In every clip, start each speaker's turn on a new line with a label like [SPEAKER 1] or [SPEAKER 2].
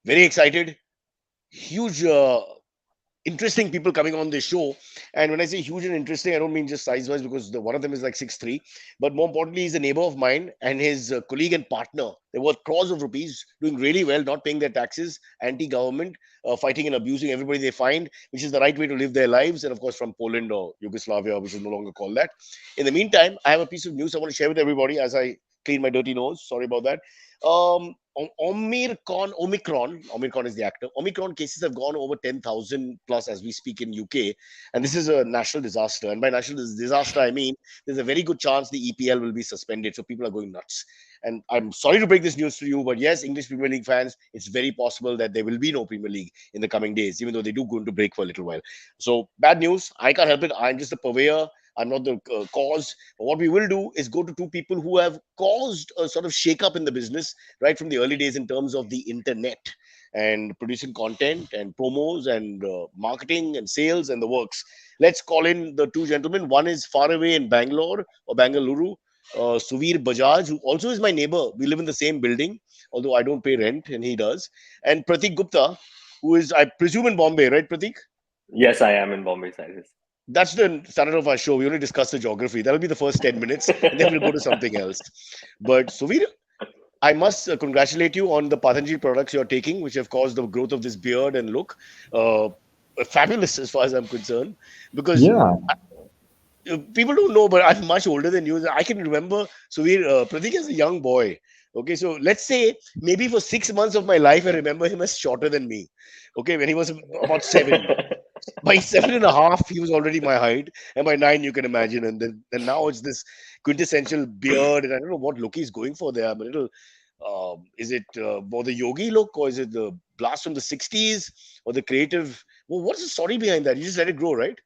[SPEAKER 1] Very excited. Huge, interesting people coming on this show. And when I say huge and interesting, I don't mean just size wise, because one of them is like 6'3", but more importantly, he's a neighbor of mine and his colleague and partner. They're worth crores of rupees, doing really well, not paying their taxes, anti-government, fighting and abusing everybody they find, which is the right way to live their lives. And of course, from Poland or Yugoslavia, which is no longer called that. In the meantime, I have a piece of news I want to share with everybody as I clean my dirty nose. Sorry about that. Omicron is the actor. Omicron cases have gone over 10,000 plus as we speak in UK, and this is a national disaster. And by national disaster, I mean there's a very good chance the EPL will be suspended. So people are going nuts. And I'm sorry to break this news to you, but yes, English Premier League fans, it's very possible that there will be no Premier League in the coming days, even though they do go into break for a little while. So bad news. I can't help it. I'm just a purveyor. I'm not the cause. But what we will do is go to two people who have caused a sort of shake-up in the business right from the early days in terms of the internet and producing content and promos and marketing and sales and the works. Let's call in the two gentlemen. One is far away in Bangalore or Bangalore, Suveer Bajaj, who also is my neighbor. We live in the same building, although I don't pay rent and he does. And Pratik Gupta, who is, I presume, in Bombay, right, Pratik?
[SPEAKER 2] Yes, I am in Bombay, Cyrus.
[SPEAKER 1] That's the standard of our show. We only discuss the geography. That'll be the first 10 minutes, and then we'll go to something else. But Suveer, I must congratulate you on the Patanjali products you're taking, which have caused the growth of this beard and look. Uh, Fabulous as far as I'm concerned, because
[SPEAKER 3] Yeah,
[SPEAKER 1] people don't know, but I'm much older than you. I can remember Suveer, Pratik as a young boy. Okay, so let's say maybe for 6 months of my life, I remember him as shorter than me. Okay, when he was about 7. By 7.5, he was already my height, and by 9, you can imagine. And now it's this quintessential beard, and I don't know what look he's going for there. I'm a little. Is it more the yogi look, or is it the blast from the 60s, or the creative? Well, what's the story behind that? You just let it grow, right?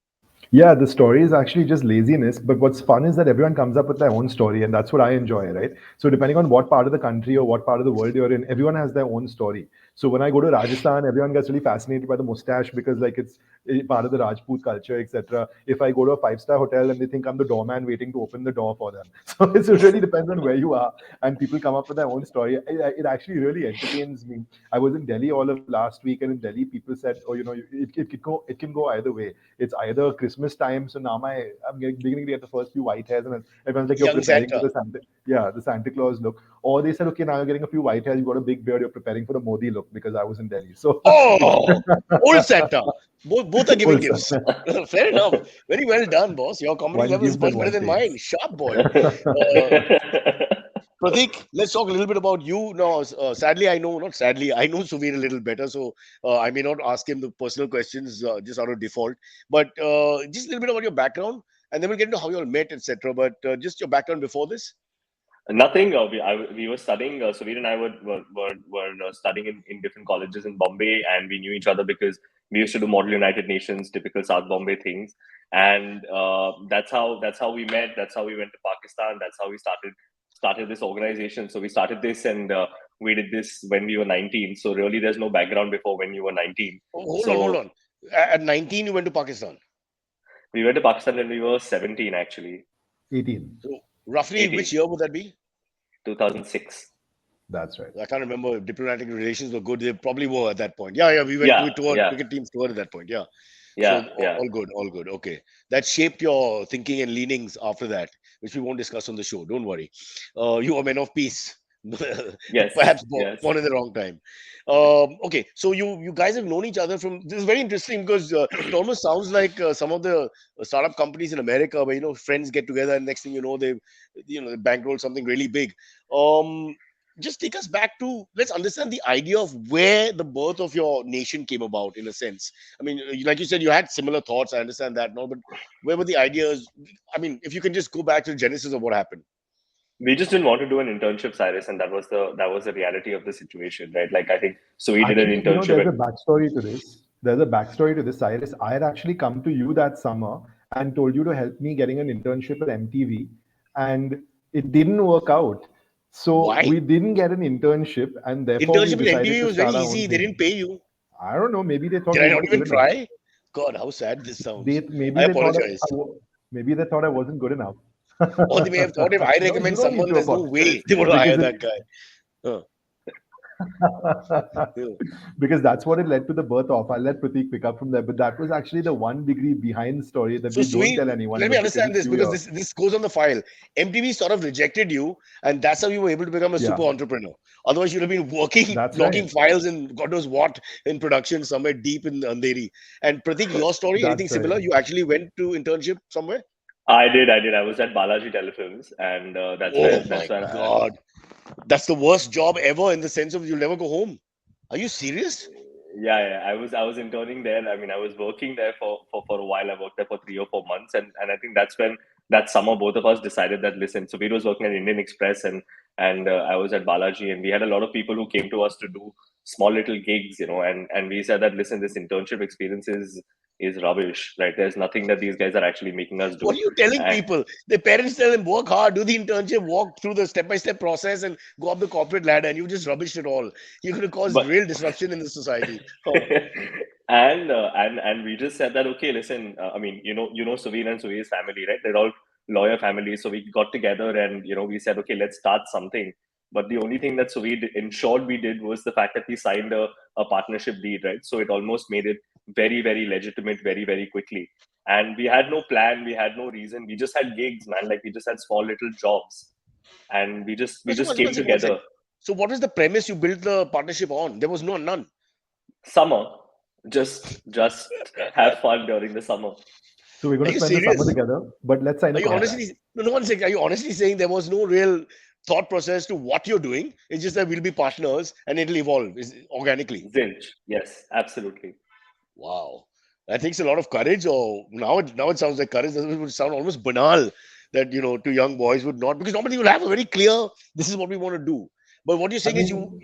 [SPEAKER 3] yeah, the story is actually just laziness. But what's fun is that everyone comes up with their own story, and that's what I enjoy, right? So, depending on what part of the country or what part of the world you're in, everyone has their own story. So, when I go to Rajasthan, everyone gets really fascinated by the mustache because, like, it's part of the Rajput culture, etc. If I go to a five-star hotel and they think I'm the doorman waiting to open the door for them, so it really depends on where you are, and people come up with their own story. It actually really entertains me. I was in Delhi all of last week, and in Delhi, people said, "Oh, it can go either way. It's either Christmas time, so now I'm beginning to get the first few white hairs, and everyone's like, you're
[SPEAKER 1] Young
[SPEAKER 3] preparing for
[SPEAKER 1] Santa.
[SPEAKER 3] the Santa Claus look." Or they said, okay, now you're getting a few white hairs, you got a big beard, you're preparing for the Modi look because I was in Delhi. So it's
[SPEAKER 1] Oh, old Santa. Both are giving
[SPEAKER 3] old
[SPEAKER 1] gifts.
[SPEAKER 3] Santa.
[SPEAKER 1] Fair enough. Very well done, boss. Your comedy
[SPEAKER 3] One
[SPEAKER 1] level is
[SPEAKER 3] gives
[SPEAKER 1] much
[SPEAKER 3] and
[SPEAKER 1] better
[SPEAKER 3] one
[SPEAKER 1] than mine.
[SPEAKER 3] takes.
[SPEAKER 1] Sharp boy. Uh, Pratik, let's talk a little bit about you now. Sadly, I know, not sadly, I know Suveer a little better, so I may not ask him the personal questions just out of default. But just a little bit about your background, and then we'll get into how you all met, etc. But just your background before this.
[SPEAKER 2] Nothing. We were studying. Suveer and I were studying in different colleges in Bombay, and we knew each other because we used to do Model United Nations, typical South Bombay things, and that's how we met. That's how we went to Pakistan. That's how we started this organization. So we started this, and we did this when we were 19. So really, there's no background before when you were 19.
[SPEAKER 1] Oh, hold
[SPEAKER 2] So
[SPEAKER 1] on. At 19, you went to Pakistan.
[SPEAKER 2] we went to Pakistan when we were 17, actually.
[SPEAKER 3] 18.
[SPEAKER 1] So roughly, which
[SPEAKER 2] 18,
[SPEAKER 1] year would that be?
[SPEAKER 2] 2006.
[SPEAKER 3] That's right.
[SPEAKER 1] I can't remember. If diplomatic relations were good. They probably were at that point. Yeah, we went to
[SPEAKER 2] Yeah,
[SPEAKER 1] a tour,
[SPEAKER 2] yeah,
[SPEAKER 1] cricket teams tour at that point. Yeah. So
[SPEAKER 2] yeah, yeah.
[SPEAKER 1] all good, all good. Okay, that shaped your thinking and leanings after that, which we won't discuss on the show. Don't worry. You are men of peace,
[SPEAKER 2] Yes,
[SPEAKER 1] perhaps
[SPEAKER 2] yes.
[SPEAKER 1] born in the wrong time. Okay, so you guys have known each other from. This is very interesting because it almost sounds like some of the startup companies in America, where friends get together and next thing you know they bankroll something really big. Um, just take us back to, let's understand the idea of where the birth of your nation came about in a sense. I mean, like you said, you had similar thoughts. I understand that, no, but where were the ideas? I mean, if you can just go back to the genesis of what happened.
[SPEAKER 2] We just didn't want to do an internship, Cyrus, and that was the reality of the situation, right? Like I think so. We did an
[SPEAKER 3] Actually,
[SPEAKER 2] internship
[SPEAKER 3] there's
[SPEAKER 2] at
[SPEAKER 3] a backstory to this. There's a backstory to this, Cyrus. I had actually come to you that summer and told you to help me getting an internship at MTV, and it didn't work out. So
[SPEAKER 1] Why?
[SPEAKER 3] we didn't get an internship, and therefore we
[SPEAKER 1] Internship in
[SPEAKER 3] decided
[SPEAKER 1] MTV
[SPEAKER 3] to
[SPEAKER 1] was very
[SPEAKER 3] start our own
[SPEAKER 1] easy. They
[SPEAKER 3] thing.
[SPEAKER 1] didn't pay you.
[SPEAKER 3] I don't know. Maybe they thought
[SPEAKER 1] Did
[SPEAKER 3] we
[SPEAKER 1] I not
[SPEAKER 3] weren't
[SPEAKER 1] even
[SPEAKER 3] good enough.
[SPEAKER 1] try? God, how sad this sounds.
[SPEAKER 3] Maybe
[SPEAKER 1] I
[SPEAKER 3] they thought
[SPEAKER 1] apologize.
[SPEAKER 3] maybe they thought I wasn't good enough.
[SPEAKER 1] Or they may have thought if I
[SPEAKER 3] No, you
[SPEAKER 1] recommend
[SPEAKER 3] don't need
[SPEAKER 1] someone,
[SPEAKER 3] to
[SPEAKER 1] there's no
[SPEAKER 3] apologize
[SPEAKER 1] way they would hire
[SPEAKER 3] because
[SPEAKER 1] that guy. Huh.
[SPEAKER 3] Because that's what it led to the birth of. I'll let Pratik pick up from there. But that was actually the 1 degree behind story that
[SPEAKER 1] So
[SPEAKER 3] we don't
[SPEAKER 1] Sweet,
[SPEAKER 3] tell anyone.
[SPEAKER 1] let me
[SPEAKER 3] But because
[SPEAKER 1] understand
[SPEAKER 3] it's
[SPEAKER 1] this
[SPEAKER 3] you
[SPEAKER 1] because
[SPEAKER 3] here.
[SPEAKER 1] this goes on the file. MTV sort of rejected you, and that's how you were able to become a
[SPEAKER 3] Yeah,
[SPEAKER 1] super entrepreneur. Otherwise, you'd have been working,
[SPEAKER 3] that's right.
[SPEAKER 1] logging files and God knows what in production somewhere deep in Andheri. And Pratik, your story, anything
[SPEAKER 3] That's right.
[SPEAKER 1] similar? You actually went to internship somewhere?
[SPEAKER 2] I did. I did. I was at Balaji Telefilms, and
[SPEAKER 1] Oh
[SPEAKER 2] that's
[SPEAKER 1] my
[SPEAKER 2] when
[SPEAKER 1] God. That's the worst job ever in the sense of you'll never go home. Are you serious?
[SPEAKER 2] yeah. I was interning there. I mean, I was working there for a while. I worked there for 3 or 4 months, and I think that's when that summer both of us decided that listen. So we was working at Indian Express, and I was at Balaji, and we had a lot of people who came to us to do small little gigs, and we said that listen, this internship experience is rubbish, right? There's nothing that these guys are actually making us
[SPEAKER 1] What
[SPEAKER 2] do.
[SPEAKER 1] are you telling
[SPEAKER 2] And
[SPEAKER 1] people? The parents tell them work hard, do the internship, walk through the step-by-step process, and go up the corporate ladder, and you just rubbish it all. You're going to cause
[SPEAKER 2] but
[SPEAKER 1] real disruption in the society. Huh.
[SPEAKER 2] and we just said that okay, listen, I mean, Suveer and Suveer's family, right? They're all lawyer families, so we got together and we said okay, let's start something. But the only thing that Suveer in short we did was the fact that we signed a partnership deed, right? So it almost made it very very legitimate very very quickly. And we had no plan, we had no reason, we just had gigs, man. Like we just had small little jobs, and we
[SPEAKER 1] So
[SPEAKER 2] just
[SPEAKER 1] one
[SPEAKER 2] came
[SPEAKER 1] second, one second.
[SPEAKER 2] together.
[SPEAKER 1] So what was the premise you built the partnership on? There was none.
[SPEAKER 2] Summer, just have fun during the summer.
[SPEAKER 3] So we're going
[SPEAKER 1] Are
[SPEAKER 3] to
[SPEAKER 1] you
[SPEAKER 3] spend the summer
[SPEAKER 1] serious?
[SPEAKER 3] together, but let's sign
[SPEAKER 1] Are
[SPEAKER 3] a
[SPEAKER 1] you
[SPEAKER 3] contract.
[SPEAKER 1] honestly? No, one second. Are you honestly saying there was no real thought process to what you're doing? It's just that we'll be partners and it'll evolve organically.
[SPEAKER 2] Zilch, yes, absolutely.
[SPEAKER 1] Wow, that takes a lot of courage. Or now it sounds like courage. It would sound almost banal that to young boys would not, because normally you'll have a very clear, this is what we want to do. But what you're
[SPEAKER 3] I
[SPEAKER 1] saying is
[SPEAKER 3] mean,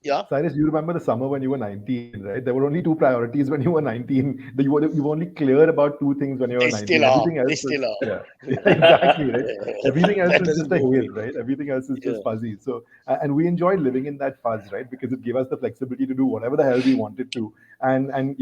[SPEAKER 1] yeah.
[SPEAKER 3] Cyrus, you remember the summer when you were 19, right? There were only two priorities when you were 19. You were only clear about two things when you were
[SPEAKER 1] They
[SPEAKER 3] 19.
[SPEAKER 1] still are.
[SPEAKER 3] Everything
[SPEAKER 1] They
[SPEAKER 3] else was,
[SPEAKER 1] still are.
[SPEAKER 3] yeah, yeah, exactly, right? Everything else
[SPEAKER 1] That
[SPEAKER 3] was
[SPEAKER 1] doesn't
[SPEAKER 3] just a
[SPEAKER 1] go
[SPEAKER 3] haze,
[SPEAKER 1] away.
[SPEAKER 3] right? Everything else is
[SPEAKER 1] Yeah.
[SPEAKER 3] just fuzzy. So, and we enjoyed living in that fuzz, right? Because it gave us the flexibility to do whatever the hell we wanted to, and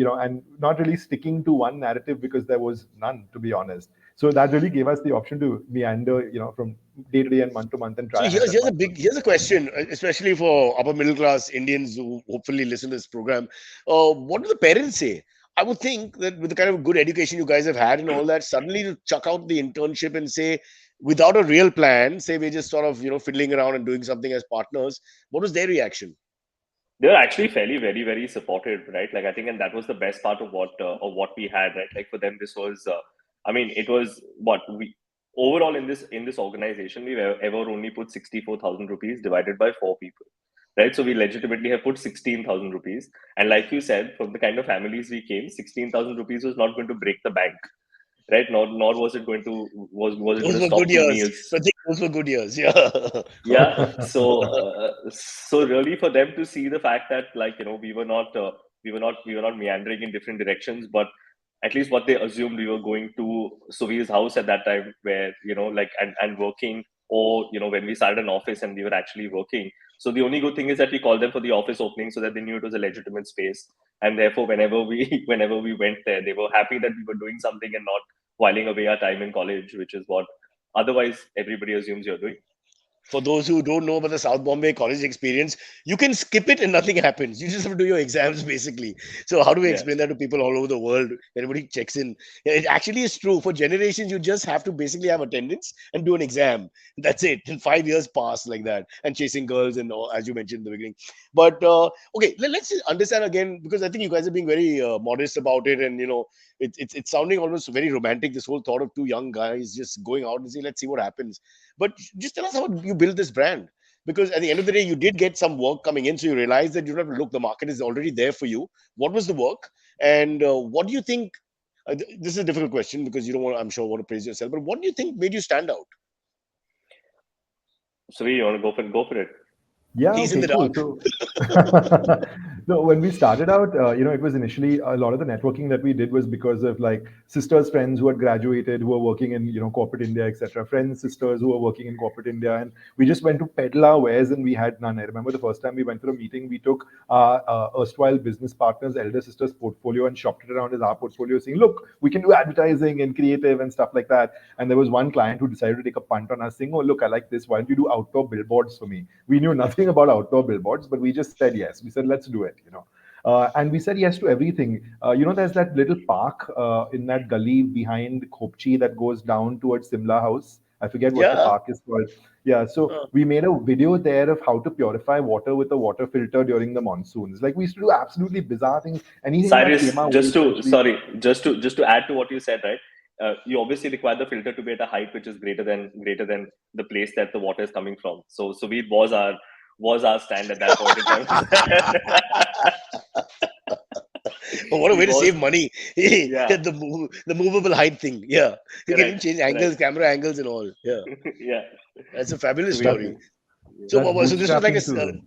[SPEAKER 3] not really sticking to one narrative because there was none, to be honest. So that really gave us the option to meander, from day to day and month to month and
[SPEAKER 1] So
[SPEAKER 3] try and
[SPEAKER 1] here's
[SPEAKER 3] as
[SPEAKER 1] here's a
[SPEAKER 3] much.
[SPEAKER 1] big here's a question, especially for upper middle class Indians who hopefully listen to this program. What do the parents say? I would think that with the kind of good education you guys have had and all that, suddenly to chuck out the internship and say, without a real plan, say we're just sort of fiddling around and doing something as partners. What was their reaction?
[SPEAKER 2] They're actually fairly very very supportive, right? Like I think, and that was the best part of what we had, right? Like for them, this was, I mean, it was what we overall in this organization we've ever only put 64,000 rupees divided by 4 people, right? So we legitimately have put 16,000 rupees, and like you said, from the kind of families we came, 16,000 rupees was not going to break the bank, right? Nor was it going to was it going
[SPEAKER 1] Those
[SPEAKER 2] to
[SPEAKER 1] were good
[SPEAKER 2] stop two
[SPEAKER 1] years.
[SPEAKER 2] meals.
[SPEAKER 1] Pratik, those were good years. Yeah.
[SPEAKER 2] Yeah. So really for them to see the fact that like we were not meandering in different directions, but at least what they assumed we were going to Suveer's house at that time, where like and working, or when we started an office and we were actually working. So the only good thing is that we called them for the office opening, so that they knew it was a legitimate space, and therefore whenever we whenever we went there, they were happy that we were doing something and not whiling away our time in college, which is what otherwise everybody assumes you're doing.
[SPEAKER 1] For those who don't know about the South Bombay college experience, you can skip it and nothing happens. You just have to do your exams basically. So how do we
[SPEAKER 2] Yeah.
[SPEAKER 1] explain that to people all over the world? Everybody checks in. Yeah, it actually is true. For generations, you just have to basically have attendance and do an exam. That's it. And 5 years pass like that, and chasing girls and all, as you mentioned in the beginning. But okay, let's understand again, because I think you guys are being very modest about it, and it's sounding almost very romantic. This whole thought of two young guys just going out and say, let's see what happens. But just tell us how you built this brand. Because at the end of the day, you did get some work coming in. So you realized that you don't have to look, the market is already there for you. What was the work? And what do you think? This is a difficult question because you don't want, I'm sure, want to praise yourself. But what do you think made you stand out?
[SPEAKER 2] So you want to go for it?
[SPEAKER 3] Yeah,
[SPEAKER 1] He's in
[SPEAKER 3] okay,
[SPEAKER 1] the
[SPEAKER 3] cool.
[SPEAKER 1] dark.
[SPEAKER 3] So, No, when we started out, it was initially a lot of the networking that we did was because of like sisters, friends who had graduated, who were working in, corporate India, etc. Friends, sisters who were working in corporate India, and we just went to peddle our wares, and we had none. I remember the first time we went for a meeting, we took our erstwhile business partner's elder sister's portfolio and shopped it around as our portfolio, saying, "Look, we can do advertising and creative and stuff like that." And there was one client who decided to take a punt on us, saying, "Oh, look, I like this. Why don't you do outdoor billboards for me?" We knew nothing about outdoor billboards, but we just said yes. We said, "Let's do it." And we said yes to everything. There's that little park in that gully behind Khopchi that goes down towards Simla House. I forget what the
[SPEAKER 1] Yeah.
[SPEAKER 3] park is called. Yeah, so we made a video there of how to purify water with a water filter during the monsoons. Like we used to do absolutely bizarre things. Anything that
[SPEAKER 2] Cyrus,
[SPEAKER 3] came our way, essentially.
[SPEAKER 2] just to add to what you said, right? You obviously require the filter to be at a height which is greater than the place that the water is coming from. So Suveer was our stand at that point in time.
[SPEAKER 1] Oh, what a
[SPEAKER 2] He
[SPEAKER 1] way to
[SPEAKER 2] was,
[SPEAKER 1] save money.
[SPEAKER 2] yeah,
[SPEAKER 1] The movable height thing. Yeah. You can even
[SPEAKER 2] correct,
[SPEAKER 1] change
[SPEAKER 2] correct.
[SPEAKER 1] angles, camera angles and all. Yeah.
[SPEAKER 2] Yeah.
[SPEAKER 1] That's a fabulous
[SPEAKER 2] So we,
[SPEAKER 3] That's
[SPEAKER 1] story. So,
[SPEAKER 3] that's
[SPEAKER 1] so this was like
[SPEAKER 3] bootstrapping too.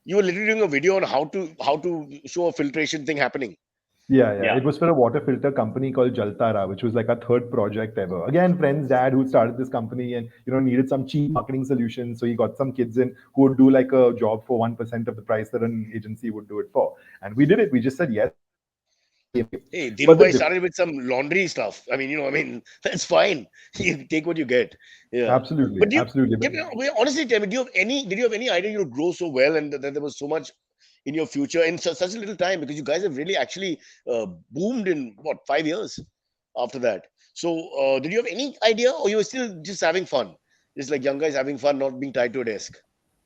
[SPEAKER 1] you were literally doing a video on how to show a filtration thing happening.
[SPEAKER 3] Yeah, yeah.
[SPEAKER 2] yeah,
[SPEAKER 3] It was for a water filter company called Jaltara, which was like our third project ever. Again, friend's dad who started this company and needed some cheap marketing solution, so he got some kids in who would do like a job for 1% of the price that an agency would do it for. And we did it. We just said yes.
[SPEAKER 1] Hey,
[SPEAKER 3] But the
[SPEAKER 1] Dhirubhai started with some laundry stuff. I mean, that's fine. You take what you get. Yeah.
[SPEAKER 3] absolutely,
[SPEAKER 1] But
[SPEAKER 3] absolutely. But
[SPEAKER 1] honestly tell me, did you have any idea you'd grow so well and that there was so much in your future in such a little time? Because you guys have really actually boomed in what, 5 years after that. So, did you have any idea or you were still just having fun? Just like young guys having fun, not being tied to a desk.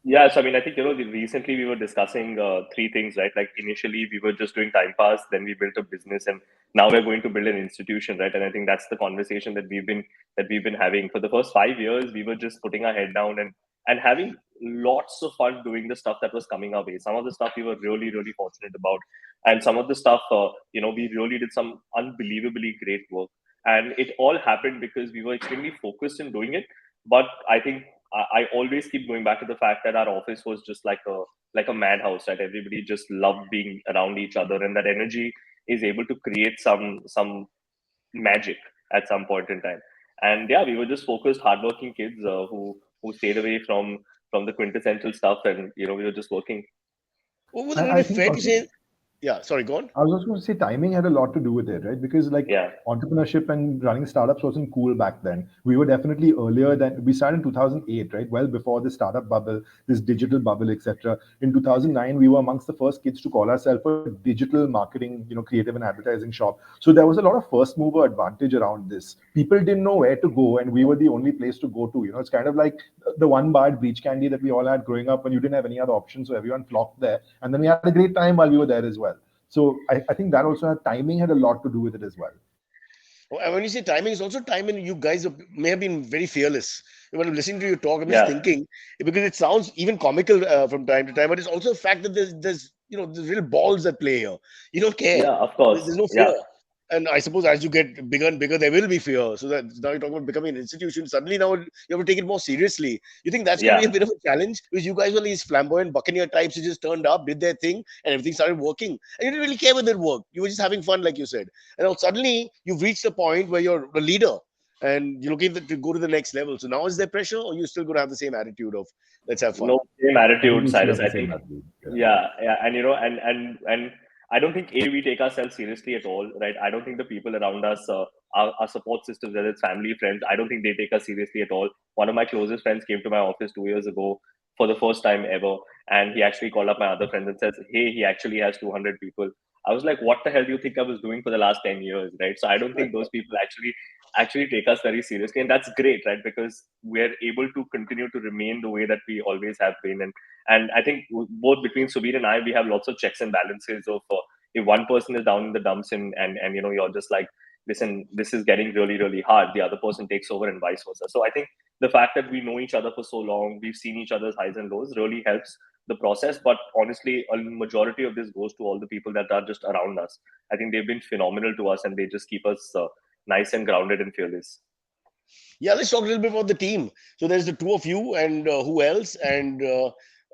[SPEAKER 2] yeah. So I mean, I think recently we were discussing three things, right? Like initially we were just doing time pass, then we built a business, and now we're going to build an institution, right? And I think that's the conversation that we've been having for the first 5 years. We were just putting our head down and having lots of fun doing the stuff that was coming our way. Some of the stuff we were really really fortunate about, and some of the stuff we really did some unbelievably great work, and it all happened because we were extremely focused in doing it. But I think I always keep going back to the fact that our office was just like a madhouse, right? Everybody just loved being around each other, and that energy is able to create some magic at some point in time. And yeah, we were just focused, hardworking kids who stayed away from the quintessential stuff, and we were just working.
[SPEAKER 1] Or would it
[SPEAKER 3] I
[SPEAKER 1] be
[SPEAKER 3] think
[SPEAKER 1] fair to
[SPEAKER 3] also
[SPEAKER 1] say, yeah, sorry, go on.
[SPEAKER 3] I was also going to say timing had a lot to do with it, right? Because like
[SPEAKER 2] Yeah,
[SPEAKER 3] entrepreneurship and running startups wasn't cool back then. We were definitely earlier than we started in 2008, right? Well before the startup bubble, this digital bubble, etc. In 2009, we were amongst the first kids to call ourselves a digital marketing, creative and advertising shop. So there was a lot of first mover advantage around this. People didn't know where to go, and we were the only place to go to. It's kind of like the one bar breach candy that we all had growing up when you didn't have any other options, so everyone flocked there, and then we had a great time while we were there as well. So I think that also had timing had a lot to do with it as well.
[SPEAKER 1] Oh, and when you say timing, it's also time when you guys may have been very fearless. When I'm listening to you talk, I'm just
[SPEAKER 2] yeah,
[SPEAKER 1] thinking because it sounds even comical from time to time, but it's also a fact that there's real balls at play here. You don't care.
[SPEAKER 2] yeah. Of course,
[SPEAKER 1] There's no fear.
[SPEAKER 2] yeah.
[SPEAKER 1] And I suppose as you get bigger and bigger, there will be fear. So that now you're talking about becoming an institution. Suddenly now you have to take it more seriously. You think that's going to
[SPEAKER 2] Yeah,
[SPEAKER 1] be a bit of a challenge because you guys were these flamboyant buccaneer types who just turned up, did their thing, and everything started working. And you didn't really care whether it worked. You were just having fun, like you said. And now suddenly you've reached a point where you're a leader and you're looking to go to the next level. So now is there pressure, or you still going to have the same attitude of let's have fun?
[SPEAKER 2] no, same
[SPEAKER 3] I think
[SPEAKER 2] attitude,
[SPEAKER 3] we still
[SPEAKER 2] Cyrus.
[SPEAKER 3] have the
[SPEAKER 2] I
[SPEAKER 3] same
[SPEAKER 2] think,
[SPEAKER 3] attitude. Yeah.
[SPEAKER 2] yeah, and and I don't think we take ourselves seriously at all, right? I don't think the people around us, our support systems, whether it's family, friends, I don't think they take us seriously at all. One of my closest friends came to my office 2 years ago for the first time ever, and he actually called up my other friends and says, "Hey, he actually has 200 people." I was like, "What the hell do you think I was doing for the last 10 years?" Right? So I don't think those people actually take us very seriously, and that's great, right? Because we're able to continue to remain the way that we always have been, and I think both between Suveer and I, we have lots of checks and balances of if one person is down in the dumps and you're just like, listen, this is getting really really hard, the other person takes over and vice versa. So I think the fact that we know each other for so long, we've seen each other's highs and lows, really helps the process. But honestly, a majority of this goes to all the people that are just around us. I think they've been phenomenal to us, and they just keep us nice and grounded and fearless.
[SPEAKER 1] Yeah, let's talk a little bit about the team. So there's the two of you, and who else? And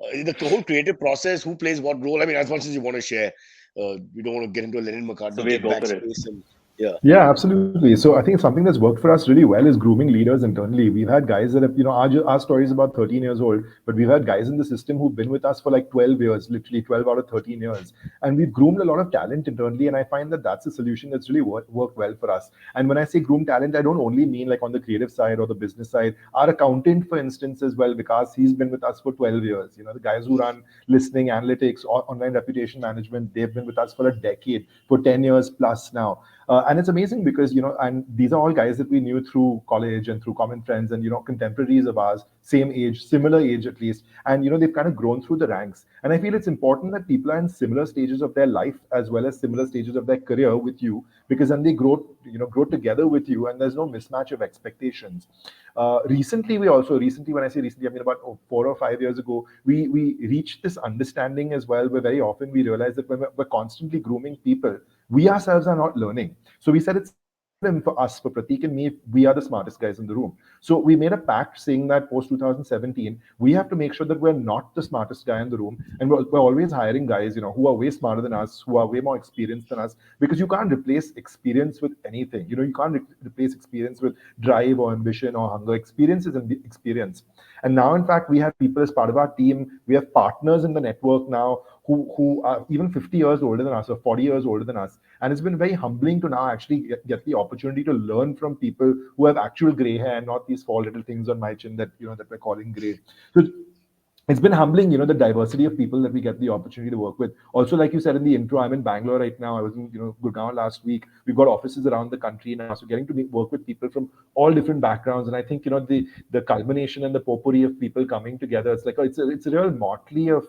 [SPEAKER 1] The whole creative process, who plays what role. I mean, as much as you want to share, we don't want to get into a Lennon
[SPEAKER 2] So
[SPEAKER 1] McCartney
[SPEAKER 2] we
[SPEAKER 1] get
[SPEAKER 2] go
[SPEAKER 1] back
[SPEAKER 2] for it.
[SPEAKER 1] space and yeah.
[SPEAKER 3] Yeah, absolutely. So I think something that's worked for us really well is grooming leaders internally. We've had guys that have, our story is about 13 years old, but we've had guys in the system who've been with us for like 12 years, literally 12 out of 13 years. And we've groomed a lot of talent internally. And I find that that's a solution that's really worked well for us. And when I say groom talent, I don't only mean like on the creative side or the business side. Our accountant, for instance, as well, because he's been with us for 12 years. The guys who run listening, analytics, or online reputation management, they've been with us for a decade, for 10 years plus now. And it's amazing because, and these are all guys that we knew through college and through common friends and, contemporaries of ours, same age, similar age at least. And, they've kind of grown through the ranks. And I feel it's important that people are in similar stages of their life as well as similar stages of their career with you, because then they grow together with you and there's no mismatch of expectations. Recently, when I say recently, I mean about 4 or 5 years ago, we reached this understanding as well, where very often we realize that when we're constantly grooming people, we ourselves are not learning. So we said it's for us, for Pratik and me, we are the smartest guys in the room. So we made a pact saying that post 2017, we have to make sure that we're not the smartest guy in the room. And we're always hiring guys, who are way smarter than us, who are way more experienced than us, because you can't replace experience with anything. You can't replace experience with drive or ambition or hunger. Experience is experience. And now, in fact, we have people as part of our team. We have partners in the network now who are even 50 years older than us or 40 years older than us. And it's been very humbling to now actually get the opportunity to learn from people who have actual gray hair, not these four little things on my chin that that we're calling gray. So it's been humbling, the diversity of people that we get the opportunity to work with. Also, like you said in the intro, I'm in Bangalore right now. I was in Gurgaon last week. We've got offices around the country now, so getting to work with people from all different backgrounds. And I think the culmination and the potpourri of people coming together, it's like it's a real motley of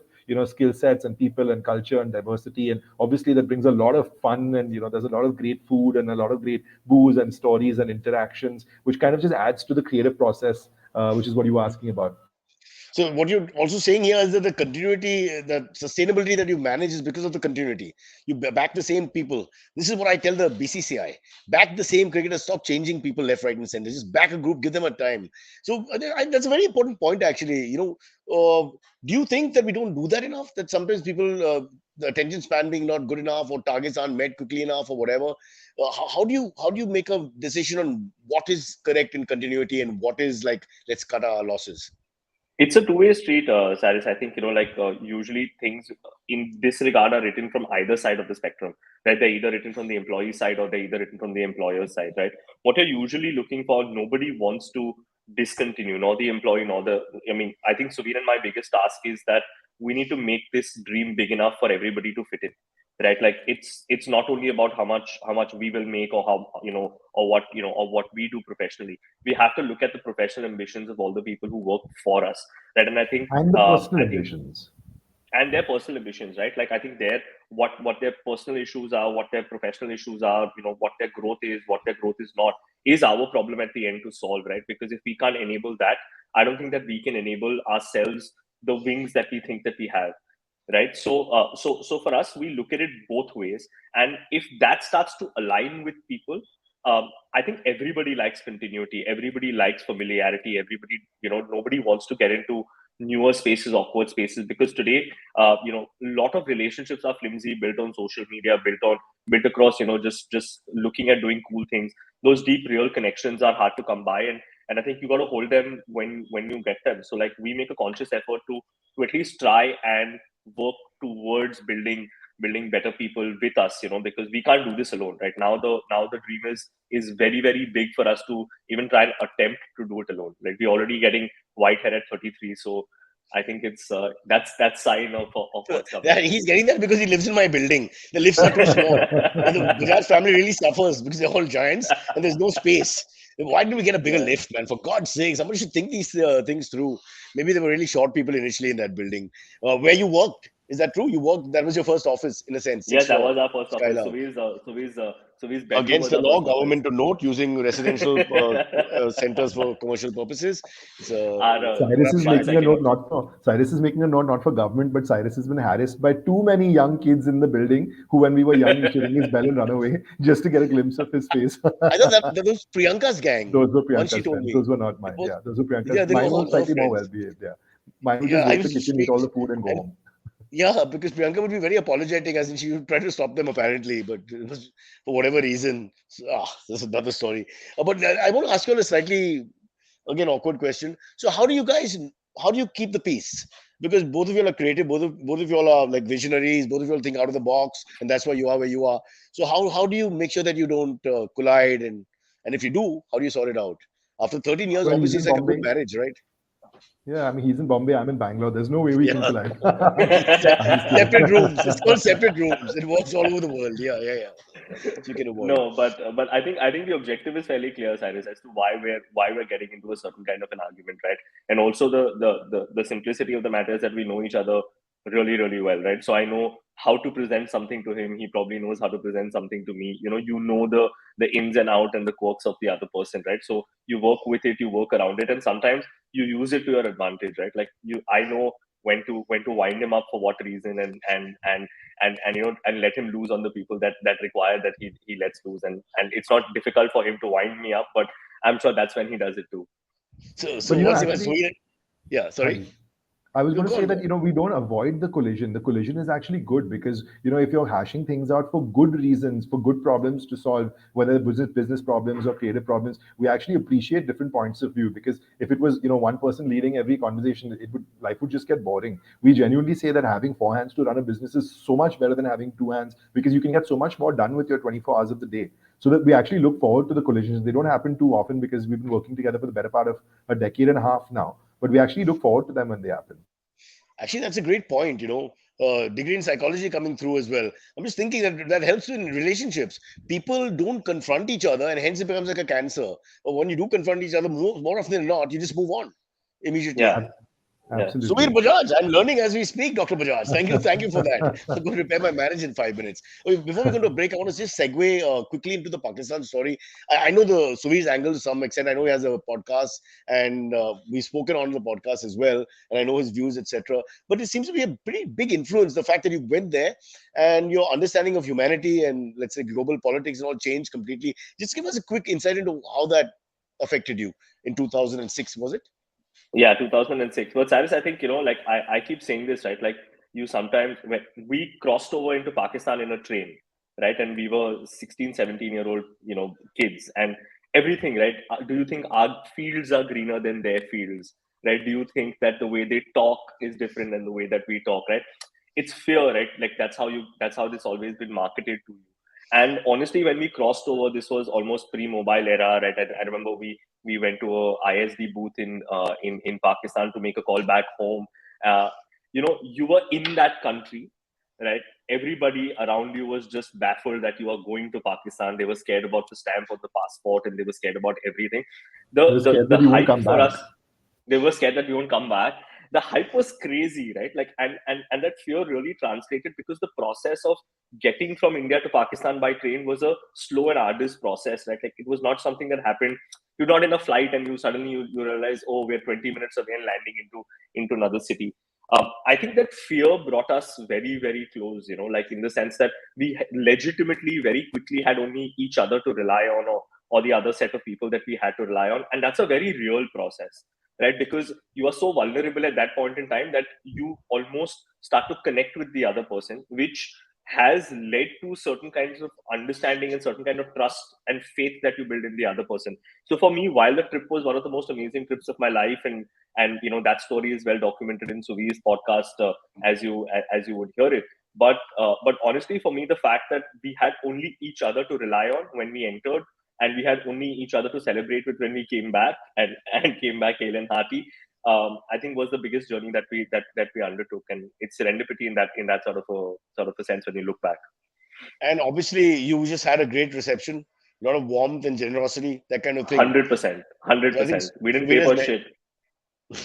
[SPEAKER 3] skill sets and people and culture and diversity. And obviously that brings a lot of fun, and there's a lot of great food and a lot of great booze and stories and interactions, which kind of just adds to the creative process, which is what you were asking about.
[SPEAKER 1] So what you're also saying here is that the continuity, the sustainability that you manage is because of the continuity. You back the same people. This is what I tell the BCCI: back the same cricketers. Stop changing people left, right, and center. Just back a group, give them a time. So that's a very important point, actually. Do you think that we don't do that enough? That sometimes people, the attention span being not good enough, or targets aren't met quickly enough, or whatever. How do you make a decision on what is correct in continuity and what is like, let's cut our losses?
[SPEAKER 2] It's a two-way street, Cyrus. I think, usually things in this regard are written from either side of the spectrum, right? They're either written from the employee side or they're either written from the employer side, right? What you're usually looking for, nobody wants to discontinue, nor the employee, I think Suveer and my biggest task is that we need to make this dream big enough for everybody to fit in, right? Like it's not only about how much we will make, or how, or what we do professionally. We have to look at the professional ambitions of all the people who work for us, right? And I think
[SPEAKER 3] And the personal
[SPEAKER 2] I think
[SPEAKER 3] ambitions.
[SPEAKER 2] and their personal ambitions, right? Like I think what their personal issues are, what their professional issues are, what their growth is, what their growth is not, is our problem at the end to solve, right? Because if we can't enable that, I don't think that we can enable ourselves the wings that we think that we have, right? So for us, we look at it both ways, and if that starts to align with people, I think everybody likes continuity, everybody likes familiarity, everybody, nobody wants to get into newer spaces, awkward spaces, because today, a lot of relationships are flimsy, built on social media, built across, just looking at doing cool things. Those deep real connections are hard to come by, and I think you got to hold them when you get them. So like we make a conscious effort to at least try and work towards building better people with us, because we can't do this alone, right? Now the dream is very, very big for us to even try and attempt to do it alone. Like we're already getting white hair at 33, so I think it's that's sign of what's coming.
[SPEAKER 1] Yeah, he's getting that because he lives in my building. The lifts are too small. And the Bajaj family really suffers because they're all giants and there's no space. Why didn't we get a bigger
[SPEAKER 2] Yeah.
[SPEAKER 1] lift, man? For God's sake, somebody should think these things through. Maybe there were really short people initially in that building. Where you worked, is that true? You worked, that was your first office, in a sense,
[SPEAKER 2] Yes,
[SPEAKER 1] sixth
[SPEAKER 2] that
[SPEAKER 1] floor,
[SPEAKER 2] was our first office.
[SPEAKER 1] Skylar.
[SPEAKER 2] Suveer's bedroom
[SPEAKER 1] Against
[SPEAKER 2] was
[SPEAKER 1] the
[SPEAKER 2] our
[SPEAKER 1] law,
[SPEAKER 2] first office.
[SPEAKER 1] government to note, using residential centers for commercial purposes. It's
[SPEAKER 2] Our
[SPEAKER 3] Cyrus is
[SPEAKER 2] one
[SPEAKER 3] making a
[SPEAKER 2] second.
[SPEAKER 3] note not for government, but Cyrus has been harassed by too many young kids in the building who, when we were young, used to ring his bell and run away just to get a glimpse of his face.
[SPEAKER 1] I thought that was Priyanka's gang.
[SPEAKER 3] Those were
[SPEAKER 1] Once she
[SPEAKER 3] Priyanka's
[SPEAKER 1] told
[SPEAKER 3] friends.
[SPEAKER 1] me.
[SPEAKER 3] Those were not
[SPEAKER 1] It
[SPEAKER 3] mine.
[SPEAKER 1] was,
[SPEAKER 3] Yeah, those were
[SPEAKER 1] yeah,
[SPEAKER 3] Priyanka's.
[SPEAKER 1] they were
[SPEAKER 3] Mine
[SPEAKER 1] all
[SPEAKER 3] was
[SPEAKER 1] her
[SPEAKER 3] slightly more
[SPEAKER 1] friends.
[SPEAKER 3] well behaved. Yeah, Mine would just
[SPEAKER 1] Yeah,
[SPEAKER 3] go
[SPEAKER 1] I
[SPEAKER 3] to the
[SPEAKER 1] was
[SPEAKER 3] kitchen, eat all the
[SPEAKER 1] intrigued.
[SPEAKER 3] food, and go
[SPEAKER 1] And
[SPEAKER 3] home.
[SPEAKER 1] yeah, because Priyanka would be very apologetic, as in she would try to stop them apparently, but it was for whatever reason. So, that's another story. But I want to ask you a slightly, again, awkward question. So, how do you keep the peace? Because both of you are creative, both of you all are like visionaries, both of you all think out of the box, and that's why you are where you are. So, how do you make sure that you don't collide, and if you do, how do you sort it out? After 13 years,
[SPEAKER 3] Well, he's
[SPEAKER 1] obviously,
[SPEAKER 3] in
[SPEAKER 1] it's like a good
[SPEAKER 3] Bombay.
[SPEAKER 1] marriage, right?
[SPEAKER 3] Yeah, I mean, he's in Bombay. I'm in Bangalore. There's no way we can
[SPEAKER 1] Yeah.
[SPEAKER 3] collide. I'm just kidding.
[SPEAKER 1] Separate rooms. It's called separate rooms. It works all over the world. Yeah, yeah, yeah. So you can avoid.
[SPEAKER 2] No, but I think the objective is fairly clear, Cyrus, as to why we're getting into a certain kind of an argument, right? And also the simplicity of the matter is that we know each other really really well, right? So I know how to present something to him. He probably knows how to present something to me. You know the ins and out and the quirks of the other person, right? So you work with it, you work around it, and sometimes you use it to your advantage, right? Like I know when to wind him up for what reason, and let him lose on the people that require that he lets loose, and it's not difficult for him to wind me up, but I'm sure that's when he does it too.
[SPEAKER 1] So
[SPEAKER 3] But
[SPEAKER 1] once if I
[SPEAKER 3] actually,
[SPEAKER 1] yeah, sorry.
[SPEAKER 3] hi. I was
[SPEAKER 1] No,
[SPEAKER 3] going to
[SPEAKER 1] go
[SPEAKER 3] say
[SPEAKER 1] on, go
[SPEAKER 3] that
[SPEAKER 1] on.
[SPEAKER 3] we don't avoid the collision. The collision is actually good because if you're hashing things out for good reasons, for good problems to solve, whether business problems or creative problems, we actually appreciate different points of view. Because if it was one person leading every conversation, life would just get boring. We genuinely say that having four hands to run a business is so much better than having two hands because you can get so much more done with your 24 hours of the day. So that we actually look forward to the collisions. They don't happen too often because we've been working together for the better part of a decade and a half now. But we actually look forward to them when they happen.
[SPEAKER 1] Actually, that's a great point. Degree in psychology coming through as well. I'm just thinking that helps in relationships. People don't confront each other, and hence it becomes like a cancer. But when you do confront each other, more often than not, you just move on immediately.
[SPEAKER 2] Yeah,
[SPEAKER 3] Ab-
[SPEAKER 2] yeah.
[SPEAKER 1] Suveer
[SPEAKER 3] Absolutely.
[SPEAKER 1] Bajaj, I'm learning as we speak, Dr. Bajaj. Thank you for that. I'm going to repair my marriage in 5 minutes. Okay, before we go to a break, I want to just segue quickly into the Pakistan story. I know the Suveer's angle to some extent. I know he has a podcast, and we've spoken on the podcast as well, and I know his views, etc. But it seems to be a pretty big influence. The fact that you went there and your understanding of humanity and let's say global politics and all changed completely. Just give us a quick insight into how that affected you in 2006. Was it?
[SPEAKER 2] Yeah, 2006. But Cyrus, I think, like I keep saying this, right? Like you sometimes, when we crossed over into Pakistan in a train, right? And we were 16, 17-year old, kids and everything, right? Do you think our fields are greener than their fields, right? Do you think that the way they talk is different than the way that we talk, right? It's fear, right? Like that's how this always been marketed to you. And honestly, when we crossed over, this was almost pre-mobile era, right? I remember we went to a ISD booth in Pakistan to make a call back home. You were in that country, right? Everybody around you was just baffled that you are going to Pakistan. They were scared about the stamp on the passport, and they were scared about everything.
[SPEAKER 3] They were
[SPEAKER 2] The
[SPEAKER 3] scared
[SPEAKER 2] the
[SPEAKER 3] that you won't
[SPEAKER 2] hype
[SPEAKER 3] come
[SPEAKER 2] for
[SPEAKER 3] back.
[SPEAKER 2] us, they were scared that we won't come back. The hype was crazy, right? Like, and that fear really translated because the process of getting from India to Pakistan by train was a slow and arduous process, right? Like it was not something that happened. You're not in a flight and you realize, oh, we're 20 minutes away and landing into another city. I think that fear brought us very, very close, like in the sense that we legitimately very quickly had only each other to rely on, or the other set of people that we had to rely on. And that's a very real process, right? Because you are so vulnerable at that point in time that you almost start to connect with the other person, which has led to certain kinds of understanding and certain kind of trust and faith that you build in the other person. So for me, while the trip was one of the most amazing trips of my life, and that story is well documented in Suveer's podcast, as you would hear it. But honestly, for me, the fact that we had only each other to rely on when we entered, and we had only each other to celebrate with when we came back, and came back hale and hearty, I think was the biggest journey that we undertook, and it's serendipity in that sort of a sense when you look back.
[SPEAKER 1] And obviously, you just had a great reception, a lot of warmth and generosity, that kind of thing.
[SPEAKER 2] 100%, hundred
[SPEAKER 1] So I think
[SPEAKER 2] percent. We didn't pay
[SPEAKER 1] Suveer has
[SPEAKER 2] for
[SPEAKER 1] met.
[SPEAKER 2] shit.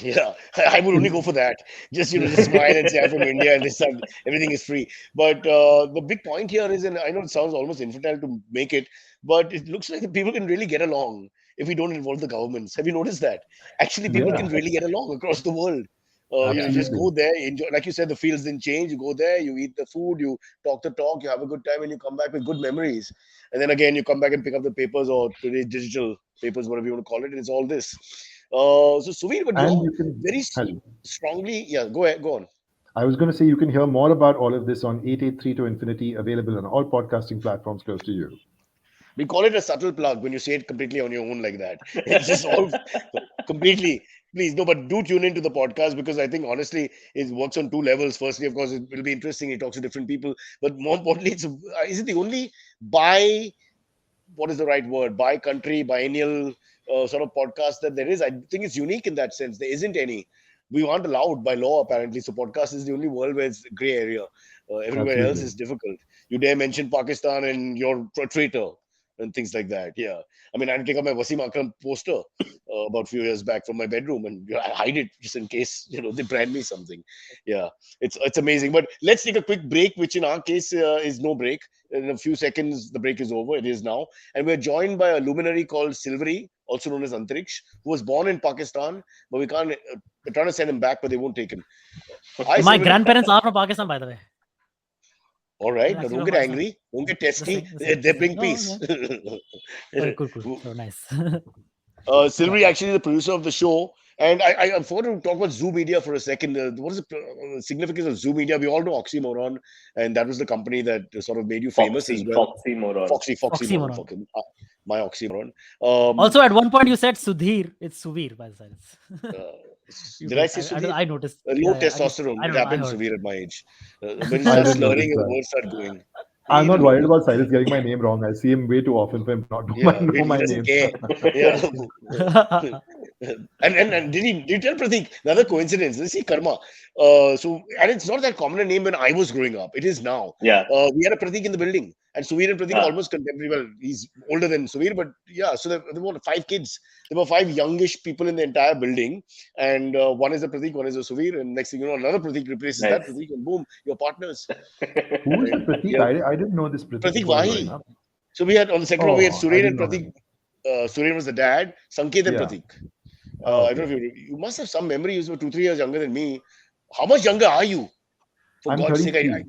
[SPEAKER 1] Yeah, I would only go for that. Just just smile and say I'm from India and this time everything is free. But the big point here is, and I know it sounds almost infantile to make it, but it looks like the people can really get along if we don't involve the governments. Have you noticed that? Actually, people
[SPEAKER 3] Yeah,
[SPEAKER 1] can really get along across the world. You
[SPEAKER 2] Yeah,
[SPEAKER 1] just
[SPEAKER 3] absolutely.
[SPEAKER 1] go there, enjoy. Like you said, the fields didn't change. You go there, you eat the food, you talk the talk, you have a good time, and you come back with good memories. And then again, you come back and pick up the papers or today's digital papers, whatever you want to call it. And it's all this. So Suveer, but
[SPEAKER 3] And
[SPEAKER 1] you're
[SPEAKER 3] you can,
[SPEAKER 1] very
[SPEAKER 3] hello.
[SPEAKER 1] strongly, yeah, go ahead, go on.
[SPEAKER 3] I was going to say you can hear more about all of this on 883 to Infinity, available on all podcasting platforms close to you.
[SPEAKER 1] We call it a subtle plug when you say it completely on your own like that. It's just all completely. Please, no, but do tune into the podcast because I think honestly it works on two levels. Firstly, of course, it will be interesting. He talks to different people, but more importantly, is it the only by what is the right word? By country, biennial sort of podcast that there is. I think it's unique in that sense. There isn't any. We aren't allowed by law apparently. So podcast is the only world where it's a gray area. Everywhere else
[SPEAKER 3] Absolutely.
[SPEAKER 1] is difficult. You dare mention Pakistan and you're a traitor and things like that. Yeah. I mean, I had to take out my Wasim Akram poster about a few years back from my bedroom and I hide it just in case, they brand me something. Yeah. It's amazing. But let's take a quick break, which in our case is no break. In a few seconds, the break is over. It is now. And we're joined by a luminary called Silvery, also known as Antariksh, who was born in Pakistan, but we can't, we're trying to send him back, but they won't take him. Hi,
[SPEAKER 4] My
[SPEAKER 1] Silvery.
[SPEAKER 4] grandparents are from Pakistan, by the way.
[SPEAKER 1] All
[SPEAKER 4] They're
[SPEAKER 1] right. Now,
[SPEAKER 4] actually
[SPEAKER 1] don't
[SPEAKER 4] from
[SPEAKER 1] get
[SPEAKER 4] Pakistan.
[SPEAKER 1] angry. Don't get
[SPEAKER 4] The
[SPEAKER 1] testy.
[SPEAKER 4] same, the
[SPEAKER 1] They,
[SPEAKER 4] same,
[SPEAKER 1] they
[SPEAKER 4] the
[SPEAKER 1] bring
[SPEAKER 4] same.
[SPEAKER 1] peace.
[SPEAKER 4] Okay, cool. So nice.
[SPEAKER 1] Silvery actually is the producer of the show. And I forgot to talk about Zoo Media for a second. What is the significance of Zoo Media? We all know OxyMoron, and that was the company that sort of made you famous as well.
[SPEAKER 2] FoxyMoron.
[SPEAKER 1] FoxyMoron.
[SPEAKER 4] FoxyMoron.
[SPEAKER 1] My OxyMoron.
[SPEAKER 4] Also, at one point you said Sudhir. It's Suveer, by the silence. You
[SPEAKER 1] Did I
[SPEAKER 4] did.
[SPEAKER 1] say Sudhir?
[SPEAKER 4] I noticed.
[SPEAKER 1] Low
[SPEAKER 4] Yeah,
[SPEAKER 1] testosterone.
[SPEAKER 4] I
[SPEAKER 1] It
[SPEAKER 4] don't know. I
[SPEAKER 1] happens
[SPEAKER 4] heard.
[SPEAKER 1] severe at my age. When you
[SPEAKER 3] I
[SPEAKER 1] start
[SPEAKER 3] didn't
[SPEAKER 1] slurring
[SPEAKER 3] notice
[SPEAKER 1] and the
[SPEAKER 3] that.
[SPEAKER 1] words start going.
[SPEAKER 3] I'm not
[SPEAKER 1] Little
[SPEAKER 3] worried
[SPEAKER 1] low.
[SPEAKER 3] about Cyrus getting my name wrong. I see him way too often for him to not
[SPEAKER 1] Yeah,
[SPEAKER 3] know
[SPEAKER 1] he
[SPEAKER 3] my
[SPEAKER 1] doesn't
[SPEAKER 3] name.
[SPEAKER 1] care. Yeah. And did you tell Pratik another coincidence? Let's see karma. So and it's not that common a name when I was growing up. It is now.
[SPEAKER 2] Yeah.
[SPEAKER 1] We had a Pratik in the building, and Suveer and Pratik are almost contemporary. Well, he's older than Suveer, but yeah. So there were 5 kids. There were 5 youngish people in the entire building, and one is a Pratik, one is a Suveer, and next thing you know, another Pratik replaces that
[SPEAKER 2] Nice.
[SPEAKER 1] Pratik, and boom, you're partners.
[SPEAKER 3] Who is the
[SPEAKER 1] And
[SPEAKER 3] Pratik?
[SPEAKER 1] yeah,
[SPEAKER 3] I didn't know this Pratik
[SPEAKER 1] Pratik
[SPEAKER 3] before growing
[SPEAKER 1] Vahi.
[SPEAKER 3] up.
[SPEAKER 1] So we had on the second floor we had
[SPEAKER 3] Oh, I
[SPEAKER 1] Suren
[SPEAKER 3] didn't
[SPEAKER 1] and
[SPEAKER 3] know
[SPEAKER 1] Pratik.
[SPEAKER 3] him.
[SPEAKER 1] Suren was the dad. Sanket and
[SPEAKER 3] Yeah.
[SPEAKER 1] Pratik.
[SPEAKER 3] Oh,
[SPEAKER 1] I don't
[SPEAKER 3] okay.
[SPEAKER 1] know if you must have some memory. You were 2-3 years younger than me. How much younger are you? For
[SPEAKER 3] I'm
[SPEAKER 1] God's sake,
[SPEAKER 3] 33.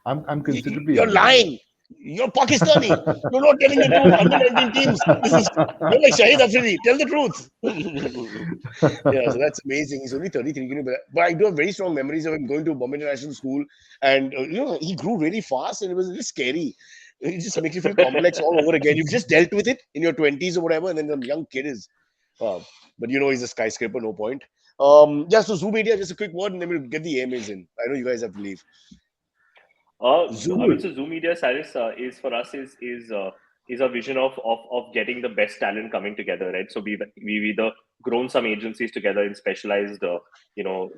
[SPEAKER 3] I'm considerably
[SPEAKER 1] you're
[SPEAKER 3] younger than you.
[SPEAKER 1] lying. You're Pakistani. You're not telling the truth. 119 teams. You're like Shahid Afridi. Tell the truth. Yeah, so that's amazing. He's only 33. But I do have very strong memories of him going to Bombay International School, and he grew really fast, and it was a little scary. It just makes you feel complex all over again. You've just dealt with it in your 20s or whatever, and then the young kid is. But he's a skyscraper, no point. Yeah, so Zoo Media, just a quick word, and then we'll get the AMAs in. I know you guys have to leave.
[SPEAKER 2] So Zoom Media, Cyrus, is for us is a vision of getting the best talent coming together, right? So we've either grown some agencies together in specialized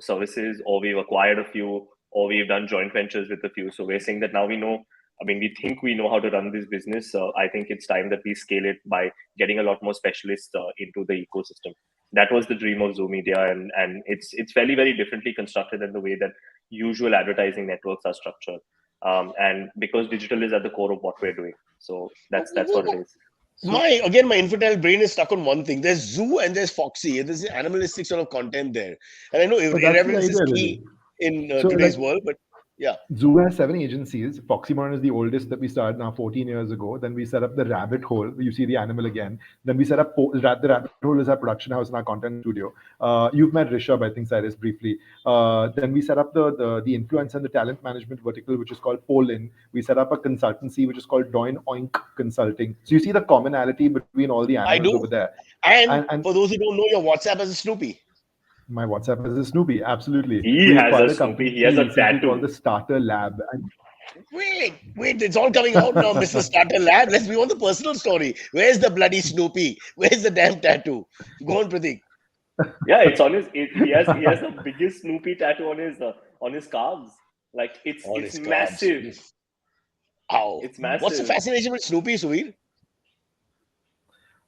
[SPEAKER 2] services, or we've acquired a few, or we've done joint ventures with a few. So we're saying that now we know. I mean, we think we know how to run this business. I think it's time that we scale it by getting a lot more specialists into the ecosystem. That was the dream of Zoom Media, and it's fairly very differently constructed than the way that usual advertising networks are structured. And because digital is at the core of what we're doing, so that's what it is.
[SPEAKER 1] My infantile brain is stuck on one thing. There's Zoo and there's Foxy. There's animalistic sort of content there, and I know
[SPEAKER 3] But that's the
[SPEAKER 1] irreverence is
[SPEAKER 3] idea,
[SPEAKER 1] key
[SPEAKER 3] really.
[SPEAKER 1] in
[SPEAKER 3] So,
[SPEAKER 1] today's
[SPEAKER 3] like,
[SPEAKER 1] world. But yeah,
[SPEAKER 3] Zoo has 7 agencies. FoxyMoron is the oldest that we started now 14 years ago. Then we set up the Rabbit Hole. You see the animal again. Then we set up the Rabbit Hole is our production house and our content studio. You've met Rishabh, I think, Cyrus, briefly. Then we set up the influence and the talent management vertical, which is called Polin. We set up a consultancy, which is called Doin Oink Consulting. So you see the commonality between all the
[SPEAKER 1] I
[SPEAKER 3] animals
[SPEAKER 1] do.
[SPEAKER 3] over there.
[SPEAKER 1] And
[SPEAKER 3] And
[SPEAKER 1] for those who don't know, your WhatsApp as a Snoopy.
[SPEAKER 3] my WhatsApp is a Snoopy, absolutely.
[SPEAKER 2] He
[SPEAKER 3] We
[SPEAKER 2] has
[SPEAKER 3] acquired
[SPEAKER 2] a
[SPEAKER 3] a company
[SPEAKER 2] Snoopy. He has a
[SPEAKER 3] recently called
[SPEAKER 2] tattoo.
[SPEAKER 3] the Starter Lab. And
[SPEAKER 1] Wait, it's all coming out now, Mr. Starter Lad. Let's be on the personal story. Where's the bloody Snoopy? Where's the damn tattoo? Go on, Pratik.
[SPEAKER 2] Yeah, it's on his. He has the biggest Snoopy tattoo on his calves. Like it's
[SPEAKER 1] his calves.
[SPEAKER 2] massive.
[SPEAKER 1] Ow.
[SPEAKER 2] It's massive.
[SPEAKER 1] What's the fascination with Snoopy, Suveer?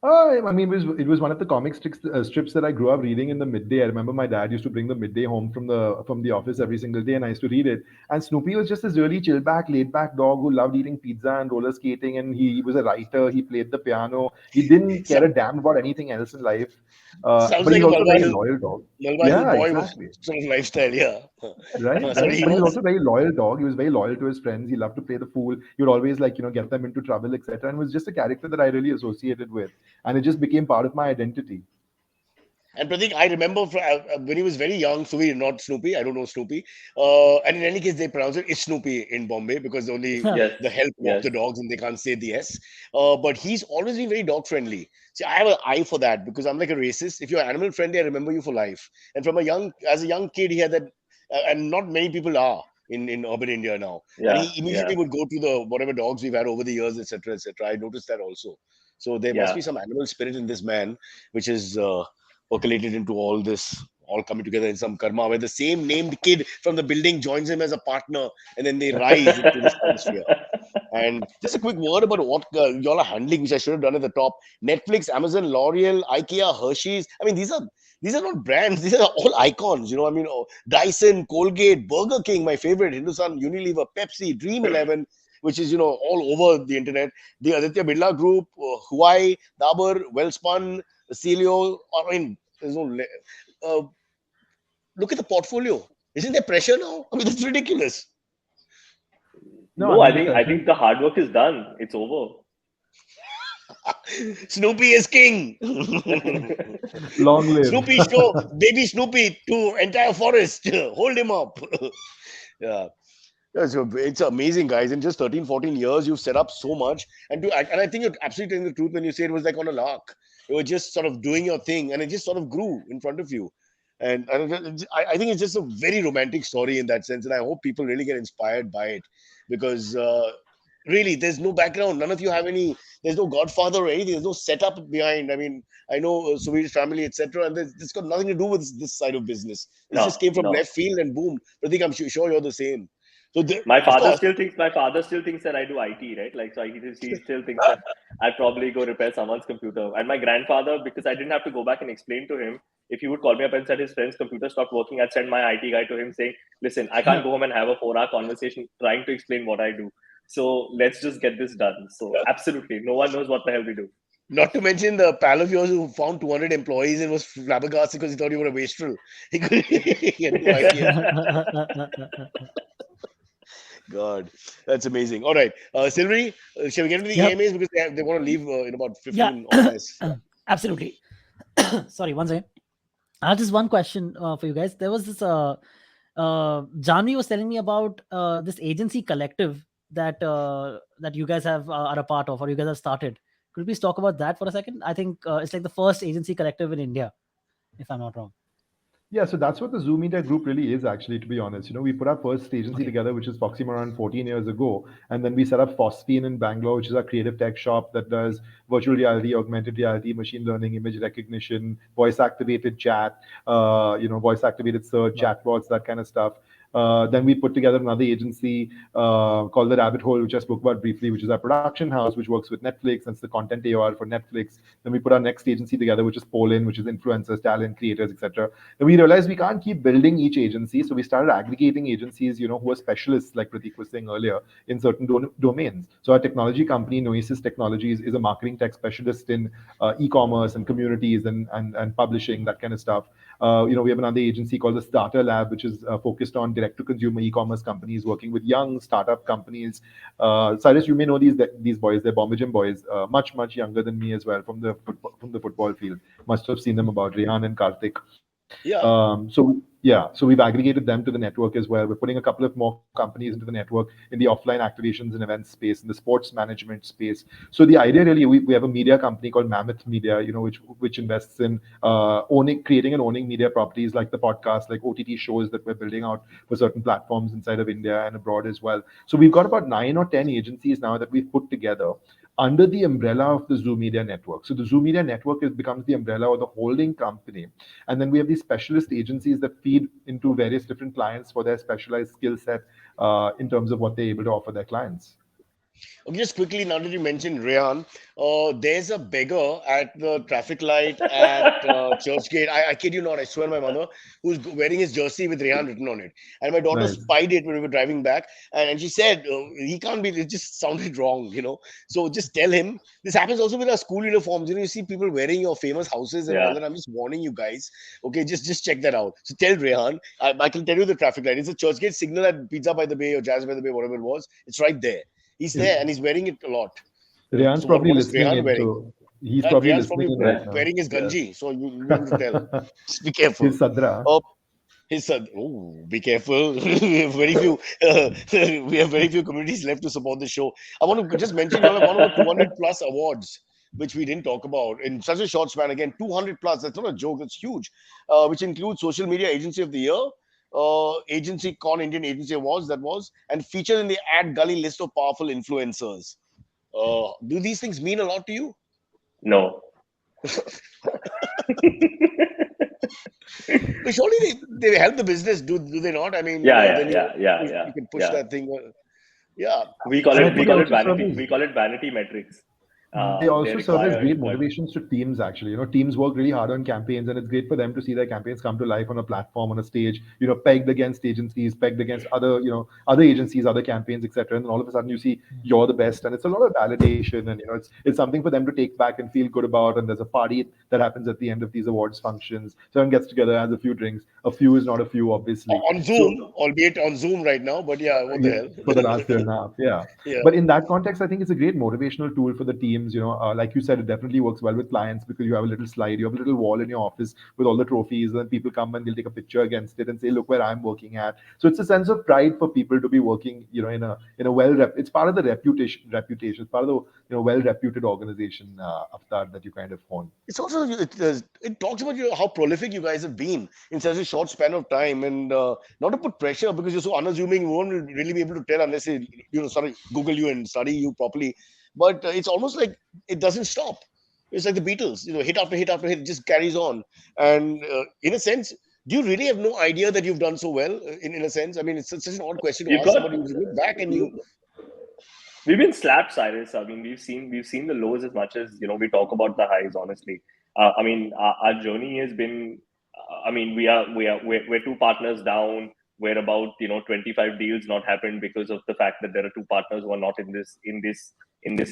[SPEAKER 3] I mean, it was one of the comic strips that I grew up reading in the midday. I remember my dad used to bring the midday home from the office every single day, and I used to read it. And Snoopy was just this really chill back, laid back dog who loved eating pizza and roller skating. And he was a writer. He played the piano. He didn't care a damn about anything else in life.
[SPEAKER 1] Sounds
[SPEAKER 3] But
[SPEAKER 1] like
[SPEAKER 3] he's
[SPEAKER 1] a
[SPEAKER 3] also a
[SPEAKER 1] Malwa
[SPEAKER 3] very
[SPEAKER 1] Hill,
[SPEAKER 3] loyal dog.
[SPEAKER 1] Malwa Hill
[SPEAKER 3] Yeah,
[SPEAKER 1] boy
[SPEAKER 3] exactly.
[SPEAKER 1] sort of lifestyle, yeah.
[SPEAKER 3] Right,
[SPEAKER 1] Sorry,
[SPEAKER 3] right.
[SPEAKER 1] he
[SPEAKER 3] But he's
[SPEAKER 1] was.
[SPEAKER 3] also a very loyal dog. He was very loyal to his friends. He loved to play the fool. He would always get them into trouble, etc. And was just a character that I really associated with, and it just became part of my identity.
[SPEAKER 1] And Pratik, I remember when he was very young, Suveer, not Snoopy. I don't know Snoopy. And in any case, they pronounce it's Snoopy in Bombay because only
[SPEAKER 2] Yes,
[SPEAKER 1] the help walk
[SPEAKER 2] yes,
[SPEAKER 1] the dogs and they can't say the S. But he's always been very dog friendly. See, I have an eye for that because I'm like a racist. If you're animal friendly, I remember you for life. And as a young kid, he had that, and not many people are in urban India now. And
[SPEAKER 2] yeah,
[SPEAKER 1] he
[SPEAKER 2] yeah,
[SPEAKER 1] immediately would go to the whatever dogs we've had over the years, etc., etc. I noticed that also. So there must
[SPEAKER 2] yeah.
[SPEAKER 1] be some animal spirit in this man, which is percolated into all this, all coming together in some karma, where the same named kid from the building joins him as a partner, and then they rise into the stratosphere. And just a quick word about what y'all are handling, which I should have done at the top. Netflix, Amazon, L'Oreal, IKEA, Hershey's. I mean, these are not brands. These are all icons. I mean, Dyson, Colgate, Burger King, my favorite, Hindustan, Unilever, Pepsi, Dream 11, which is all over the internet. The Aditya Birla Group, Huawei, Dabur, Wellspun, Celio. I mean, there's no. Look at the portfolio. Isn't there pressure now? I mean, that's ridiculous.
[SPEAKER 3] No,
[SPEAKER 2] No,
[SPEAKER 3] I
[SPEAKER 2] I
[SPEAKER 3] mean the
[SPEAKER 2] think I
[SPEAKER 3] pressure.
[SPEAKER 2] think the hard work is done. It's over.
[SPEAKER 1] Snoopy is king.
[SPEAKER 3] Long live.
[SPEAKER 1] Snoopy show baby Snoopy to entire forest. Hold him up. Yeah. Yeah, so it's amazing, guys. In just 13, 14 years, you've set up so much. And I think you're absolutely telling the truth when you say it was like on a lark. You were just sort of doing your thing and it just sort of grew in front of you. And I think it's just a very romantic story in that sense. And I hope people really get inspired by it because really, there's no background. None of you have there's no godfather or anything. There's no setup behind. I mean, I know Suveer's family, etc. And it's got nothing to do with this side of business. This just
[SPEAKER 2] No,
[SPEAKER 1] came from
[SPEAKER 2] no.
[SPEAKER 1] left field and boom. Pratik, I'm sure you're the same. So, of course,
[SPEAKER 2] My father still thinks that I do IT, right? Like, so he still thinks that I probably go repair someone's computer. And my grandfather, because I didn't have to go back and explain to him, if he would call me up and said his friend's computer stopped working, I'd send my IT guy to him saying, "Listen, I can't go home and have a 4-hour conversation trying to explain what I do. So let's just get this done." So absolutely, no one knows what the hell we do.
[SPEAKER 1] not to mention the pal of yours who found 200 employees and was flabbergasted because he thought you were a wastrel. He had no idea. God, that's amazing. All right, Sylvie, shall we get into the
[SPEAKER 4] Yep.
[SPEAKER 1] EMAs because they want to leave in about
[SPEAKER 4] Yeah.
[SPEAKER 1] 15 or less.
[SPEAKER 4] Absolutely. Sorry, one second. I have just one question for you guys. There was this Janvi was telling me about this agency collective that that you guys are a part of, or you guys have started. Could you please talk about that for a second? I think it's like the first agency collective in India, if I'm not wrong.
[SPEAKER 3] Yeah, so that's what the Zoom Media Group really is, actually, to be honest. We put our first agency
[SPEAKER 4] Okay.
[SPEAKER 3] together, which is FoxyMoron 14 years ago. And then we set up Phosphine in Bangalore, which is our creative tech shop that does virtual reality, augmented reality, machine learning, image recognition, voice activated chat, voice activated search,
[SPEAKER 4] Wow.
[SPEAKER 3] chatbots, that kind of stuff. Then we put together another agency called The Rabbit Hole, which I spoke about briefly, which is our production house, which works with Netflix. That's the content AOR for Netflix. Then we put our next agency together, which is Polin, which is influencers, talent, creators, etc. Then we realized we can't keep building each agency, so we started aggregating agencies, who are specialists, like Pratik was saying earlier, in certain domains. So our technology company, Noesis Technologies, is a marketing tech specialist in e-commerce and communities and publishing, that kind of stuff. We have another agency called the Starter Lab, which is focused on direct-to-consumer e-commerce companies working with young startup companies. Cyrus, you may know these boys. They're Bombay Gym boys, much younger than me as well, from the football field. Must have seen them about Rehan and Karthik.
[SPEAKER 1] Yeah.
[SPEAKER 3] So we've aggregated them to the network as well. We're putting a couple of more companies into the network in the offline activations and events space, in the sports management space. So the idea really, we have a media company called Mammoth Media, which invests in creating and owning media properties like the podcast, like OTT shows that we're building out for certain platforms inside of India and abroad as well. So we've got about 9 or 10 agencies now that we've put together under the umbrella of the Zoom Media Network. So the Zoom Media Network becomes the umbrella or the holding company. And then we have these specialist agencies that feed into various different clients for their specialized skill set in terms of what they're able to offer their clients.
[SPEAKER 1] Okay, just quickly, now that you mentioned Rayan, there's a beggar at the traffic light at Churchgate. I kid you not, I swear my mother, who's wearing his jersey with Rayan written on it. And my daughter
[SPEAKER 3] Nice.
[SPEAKER 1] spied it when we were driving back. And she said, he can't be, it just sounded wrong, So just tell him. This happens also with our school uniforms. You see people wearing your famous houses and all
[SPEAKER 2] Yeah.
[SPEAKER 1] that. I'm just warning you guys. Okay, just check that out. So tell Rayan, I can tell you the traffic light. It's a Churchgate signal at Pizza by the Bay or Jazz by the Bay, whatever it was. It's right there. He's there and he's wearing it a lot.
[SPEAKER 3] Rehan's
[SPEAKER 1] So
[SPEAKER 3] probably
[SPEAKER 1] what is
[SPEAKER 3] listening
[SPEAKER 1] Rehan
[SPEAKER 3] in.
[SPEAKER 1] wearing?
[SPEAKER 3] So He's
[SPEAKER 1] And
[SPEAKER 3] probably
[SPEAKER 1] Priya's probably
[SPEAKER 3] listening in right now.
[SPEAKER 1] wearing his ganji, so you'll be able to tell.
[SPEAKER 3] Yeah.
[SPEAKER 1] Just be careful.
[SPEAKER 3] His sadra.
[SPEAKER 1] He said, "Oh, be careful. We have very few. We have very few communities left to support the show." I want to just mention you all have won over 200 plus awards, which we didn't talk about in such a short span. Again, 200 plus. That's not a joke. That's huge. Which includes Social Media Agency of the Year, Agency Con Indian Agency Awards. That was and featured in the Ad Gully list of powerful influencers. Do these things mean a lot to you?
[SPEAKER 2] No.
[SPEAKER 1] But surely they help the business, do they not? I mean, then you can push that thing. Yeah,
[SPEAKER 2] We call
[SPEAKER 3] And I
[SPEAKER 2] it
[SPEAKER 3] think they also
[SPEAKER 2] vanity.
[SPEAKER 3] serve as
[SPEAKER 2] We call it vanity metrics.
[SPEAKER 3] they also serve as great
[SPEAKER 2] but
[SPEAKER 3] motivations to teams. Actually, teams work really hard on campaigns, and it's great for them to see their campaigns come to life on a platform, on a stage. Pegged against agencies, pegged against other, other agencies, other campaigns, etc. And then all of a sudden, you see you're the best, and it's a lot of validation, and it's something for them to take back and feel good about. And there's a party that happens at the end of these awards functions. Someone gets together, has a few drinks. A few is not a few, obviously.
[SPEAKER 1] on Zoom, albeit on Zoom right now. But yeah, what the hell?
[SPEAKER 3] For the last year and a half, yeah.
[SPEAKER 1] Yeah.
[SPEAKER 3] But in that context, I think it's a great motivational tool for the teams. Like you said, it definitely works well with clients because you have a little slide, you have a little wall in your office with all the trophies, and then people come and they'll take a picture against it and say, "Look where I'm working at." So it's a sense of pride for people to be working, in a it's part of the reputation. It's part of the well-reputed organization, Avtar, that you kind of own.
[SPEAKER 1] It's also it talks about how prolific you guys have been in such a short span of time, and not to put pressure because you're so unassuming, you won't really be able to tell unless they Google you and study you properly. But it's almost like it doesn't stop. It's like the Beatles, hit after hit after hit, it just carries on. And in a sense, do you really have no idea that you've done so well? In a sense, I mean, it's such an odd question to
[SPEAKER 2] you've
[SPEAKER 1] ask
[SPEAKER 2] got
[SPEAKER 1] somebody. You look back and you
[SPEAKER 2] we've been slapped, Cyrus. I mean, we've seen the lows as much as we talk about the highs. Honestly, I mean, our journey has been. I mean, we're two partners down. We're about 25 deals not happened because of the fact that there are two partners who are not in this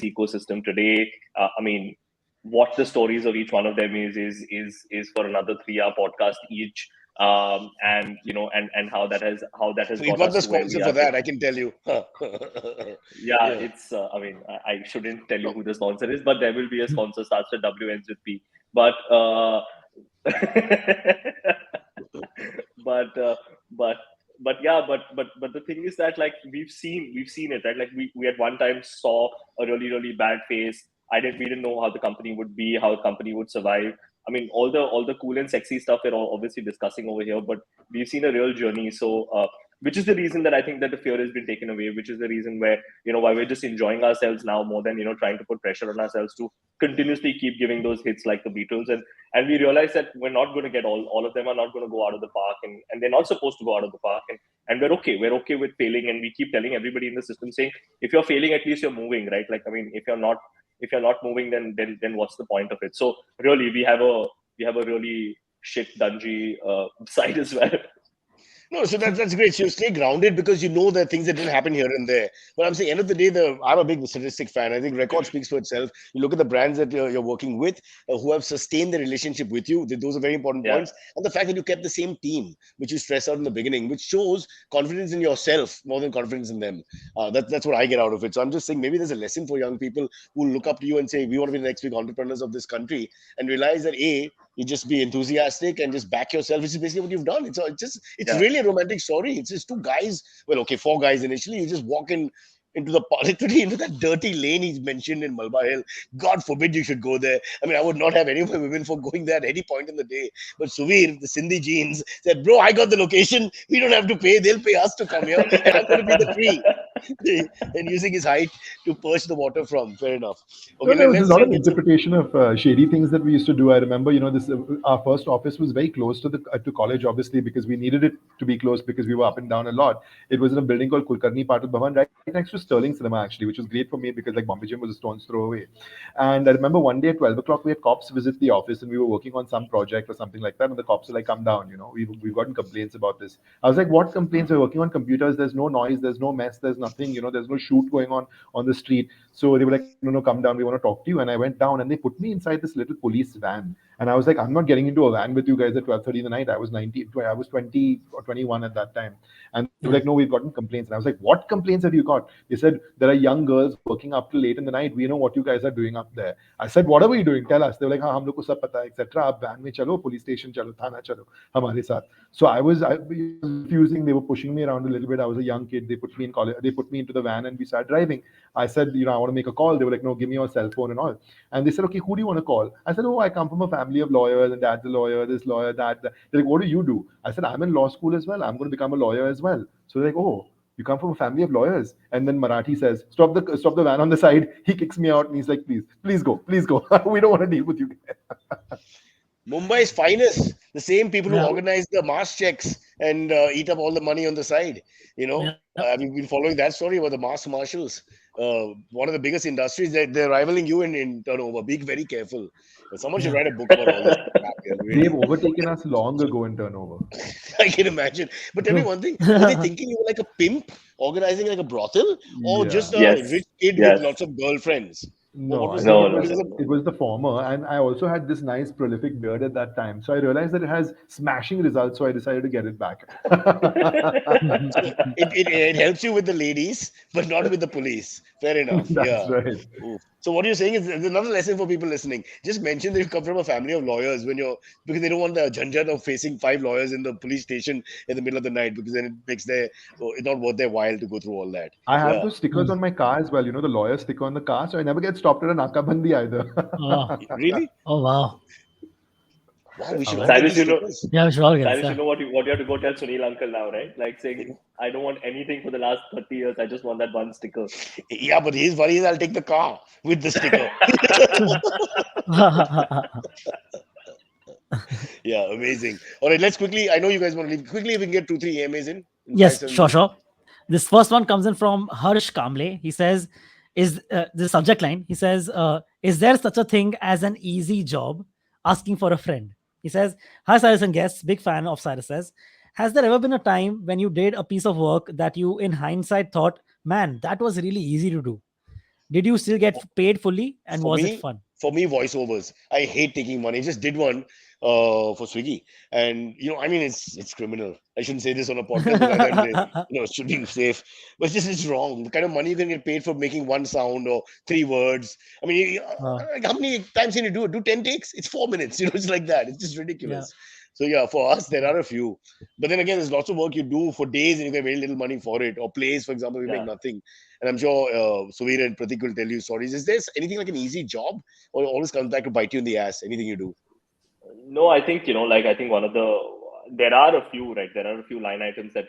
[SPEAKER 2] ecosystem today. I mean, what the stories of each one of them is for another 3-hour podcast each. And how that has
[SPEAKER 1] we
[SPEAKER 2] got
[SPEAKER 1] got
[SPEAKER 2] us
[SPEAKER 1] the
[SPEAKER 2] to where we
[SPEAKER 1] sponsor
[SPEAKER 2] are
[SPEAKER 1] for that,
[SPEAKER 2] today.
[SPEAKER 1] I can tell you.
[SPEAKER 2] Yeah, it's. I mean, I shouldn't tell you who the sponsor is, but there will be a sponsor starts with W, ends with P. But but yeah, but the thing is that like we've seen it, right? Like we at one time saw a really bad phase. We didn't know how the company would be, how the company would survive. I mean, all the cool and sexy stuff we're all obviously discussing over here, but we've seen a real journey. So, which is the reason that I think that the fear has been taken away, which is the reason where, why we're just enjoying ourselves now more than, trying to put pressure on ourselves to continuously keep giving those hits like the Beatles. And we realize that we're not going to get all of them are not going to go out of the park, and they're not supposed to go out of the park. And we're okay with failing. And we keep telling everybody in the system saying, if you're failing, at least you're moving, right? Like, I mean, if you're not moving, then what's the point of it? So really, we have a really shit dungy side as well.
[SPEAKER 1] No, so that's great. So you stay grounded because you know there are things that didn't happen here and there. But I'm saying, end of the day, I'm a big statistic fan. I think record speaks for itself. You look at the brands that you're working with, who have sustained the relationship with you. Those are very important points. And the fact that you kept the same team, which you stressed out in the beginning, which shows confidence in yourself more than confidence in them. That's what I get out of it. So I'm just saying, maybe there's a lesson for young people who look up to you and say, we want to be the next big entrepreneurs of this country, and realize that you just be enthusiastic and just back yourself, which is basically what you've done. It's really a romantic story. It's just two guys, four guys initially. You just walk literally into that dirty lane he's mentioned in Malba Hill. God forbid you should go there. I mean, I would not have any of my women for going there at any point in the day. But Suveer, the Sindhi jeans, said, "Bro, I got the location. We don't have to pay. They'll pay us to come here. And I'm going to be the tree." And using his height to perch the water from. Fair enough. Okay,
[SPEAKER 3] There was a
[SPEAKER 1] let's
[SPEAKER 3] lot
[SPEAKER 1] try
[SPEAKER 3] of
[SPEAKER 1] and get some.
[SPEAKER 3] interpretation of shady things that we used to do. I remember, this our first office was very close to to college, obviously, because we needed it to be close because we were up and down a lot. It was in a building called Kulkarni Patil Bhavan, right next to Sterling Cinema, actually, which was great for me because like Bombay Gym was a stone's throw away. And I remember one day at 12 o'clock, we had cops visit the office and we were working on some project or something like that. And the cops were like, "Come down, we've gotten complaints about this." I was like, "What complaints? We're working on computers. There's no noise. There's no mess. There's nothing, there's no shoot going on the street." So they were like, "No, come down. We want to talk to you." And I went down and they put me inside this little police van. And I was like, I'm not getting into a van with you guys at 12:30 in the night. I was 20 or 21 at that time. And they were like, no, we've gotten complaints. And I was like, what complaints have you got? They said, there are young girls working up till late in the night. We know what you guys are doing up there. I said, what are we doing? Tell us. They were like, हाँ हम लोग को सब पता है, etc. आप van में चलो, police station चलो, थाना चलो, हमारे साथ. So I was refusing. They were pushing me around a little bit. I was a young kid. They put me in college. They put me into the van and we started driving. I said, I want to make a call. They were like, no, give me your cell phone and all. And they said, okay, who do you want to call? I said, oh, I come from a family of lawyers, and dad's a lawyer, this lawyer, that. They're like, what do you do? I said, I'm in law school as well. I'm going to become a lawyer as well. So they're like, oh, you come from a family of lawyers. And then Marathi says, stop the van on the side. He kicks me out and he's like, please go. We don't want to deal with you.
[SPEAKER 1] Mumbai's finest, the same people who organize the mass checks and eat up all the money on the side. Have you been following that story about the mass marshals? One of the biggest industries, they're rivaling you in turnover. Be very careful. Someone should write a book about all this. Really.
[SPEAKER 3] They've overtaken us long ago in turnover.
[SPEAKER 1] I can imagine. But tell me one thing: were they thinking you were like a pimp organizing like a brothel, or just a rich kid with lots of girlfriends?
[SPEAKER 3] No, it was the former, and I also had this nice prolific beard at that time. So I realized that it has smashing results, so I decided to get it back.
[SPEAKER 1] it helps you with the ladies, but not with the police. Fair enough.
[SPEAKER 3] That's right.
[SPEAKER 1] Ooh. So what you're saying is there's another lesson for people listening. Just mention that you come from a family of lawyers because they don't want the janjat of facing 5 lawyers in the police station in the middle of the night, because then it makes it's not worth their while to go through all that.
[SPEAKER 3] I have those stickers on my car as well. The lawyer sticker on the car, so I never get stopped at a nakabandi either.
[SPEAKER 1] Really?
[SPEAKER 4] Oh wow.
[SPEAKER 1] Wow, we should
[SPEAKER 2] Cyrus,
[SPEAKER 4] we should all get
[SPEAKER 2] Cyrus, you know what you have to go tell Sunil uncle now, right? Like saying, I don't want anything for the last 30 years. I just want that one sticker.
[SPEAKER 1] Yeah, but his worry is I'll take the car with the sticker. Yeah, amazing. All right, let's quickly. I know you guys want to leave. Quickly, if we can get 2-3 AMAs in.
[SPEAKER 4] Yes, sure. This first one comes in from Harsh Kamble. He says, "Is the subject line?" He says, "Is there such a thing as an easy job?" Asking for a friend. He says, "Hi Cyrus and guests, big fan of Cyrus Says. Has there ever been a time when you did a piece of work that you, in hindsight, thought, man, that was really easy to do? Did you still get paid fully, and was it fun?"
[SPEAKER 1] For me, voiceovers. I hate taking money. I just did one for Swiggy, and it's criminal. I shouldn't say this on a podcast. It should be safe, but it's wrong. The kind of money you can get paid for making one sound or 3 words. I mean, how many times can you do it? Do 10 takes? It's 4 minutes. It's like that. It's just ridiculous. So for us, there are a few. But then again, there's lots of work you do for days and you get very little money for it. Or plays, for example, we make nothing. And I'm sure Suveer and Pratik will tell you stories. Is there anything like an easy job, or it always comes back to bite you in the ass? Anything you do?
[SPEAKER 2] No, I think I think there are a few, right? There are a few line items that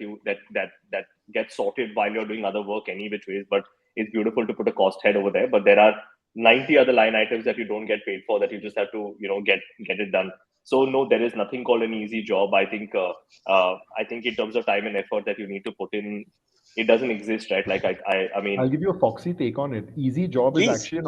[SPEAKER 2] get sorted while you're doing other work any which ways. But it's beautiful to put a cost head over there. But there are 90 other line items that you don't get paid for, that you just have to get it done. So no, there is nothing called an easy job. I think in terms of time and effort that you need to put in, it doesn't exist, right? Like I mean,
[SPEAKER 3] I'll give you a foxy take on it. Easy job
[SPEAKER 1] Please.
[SPEAKER 3] is actually an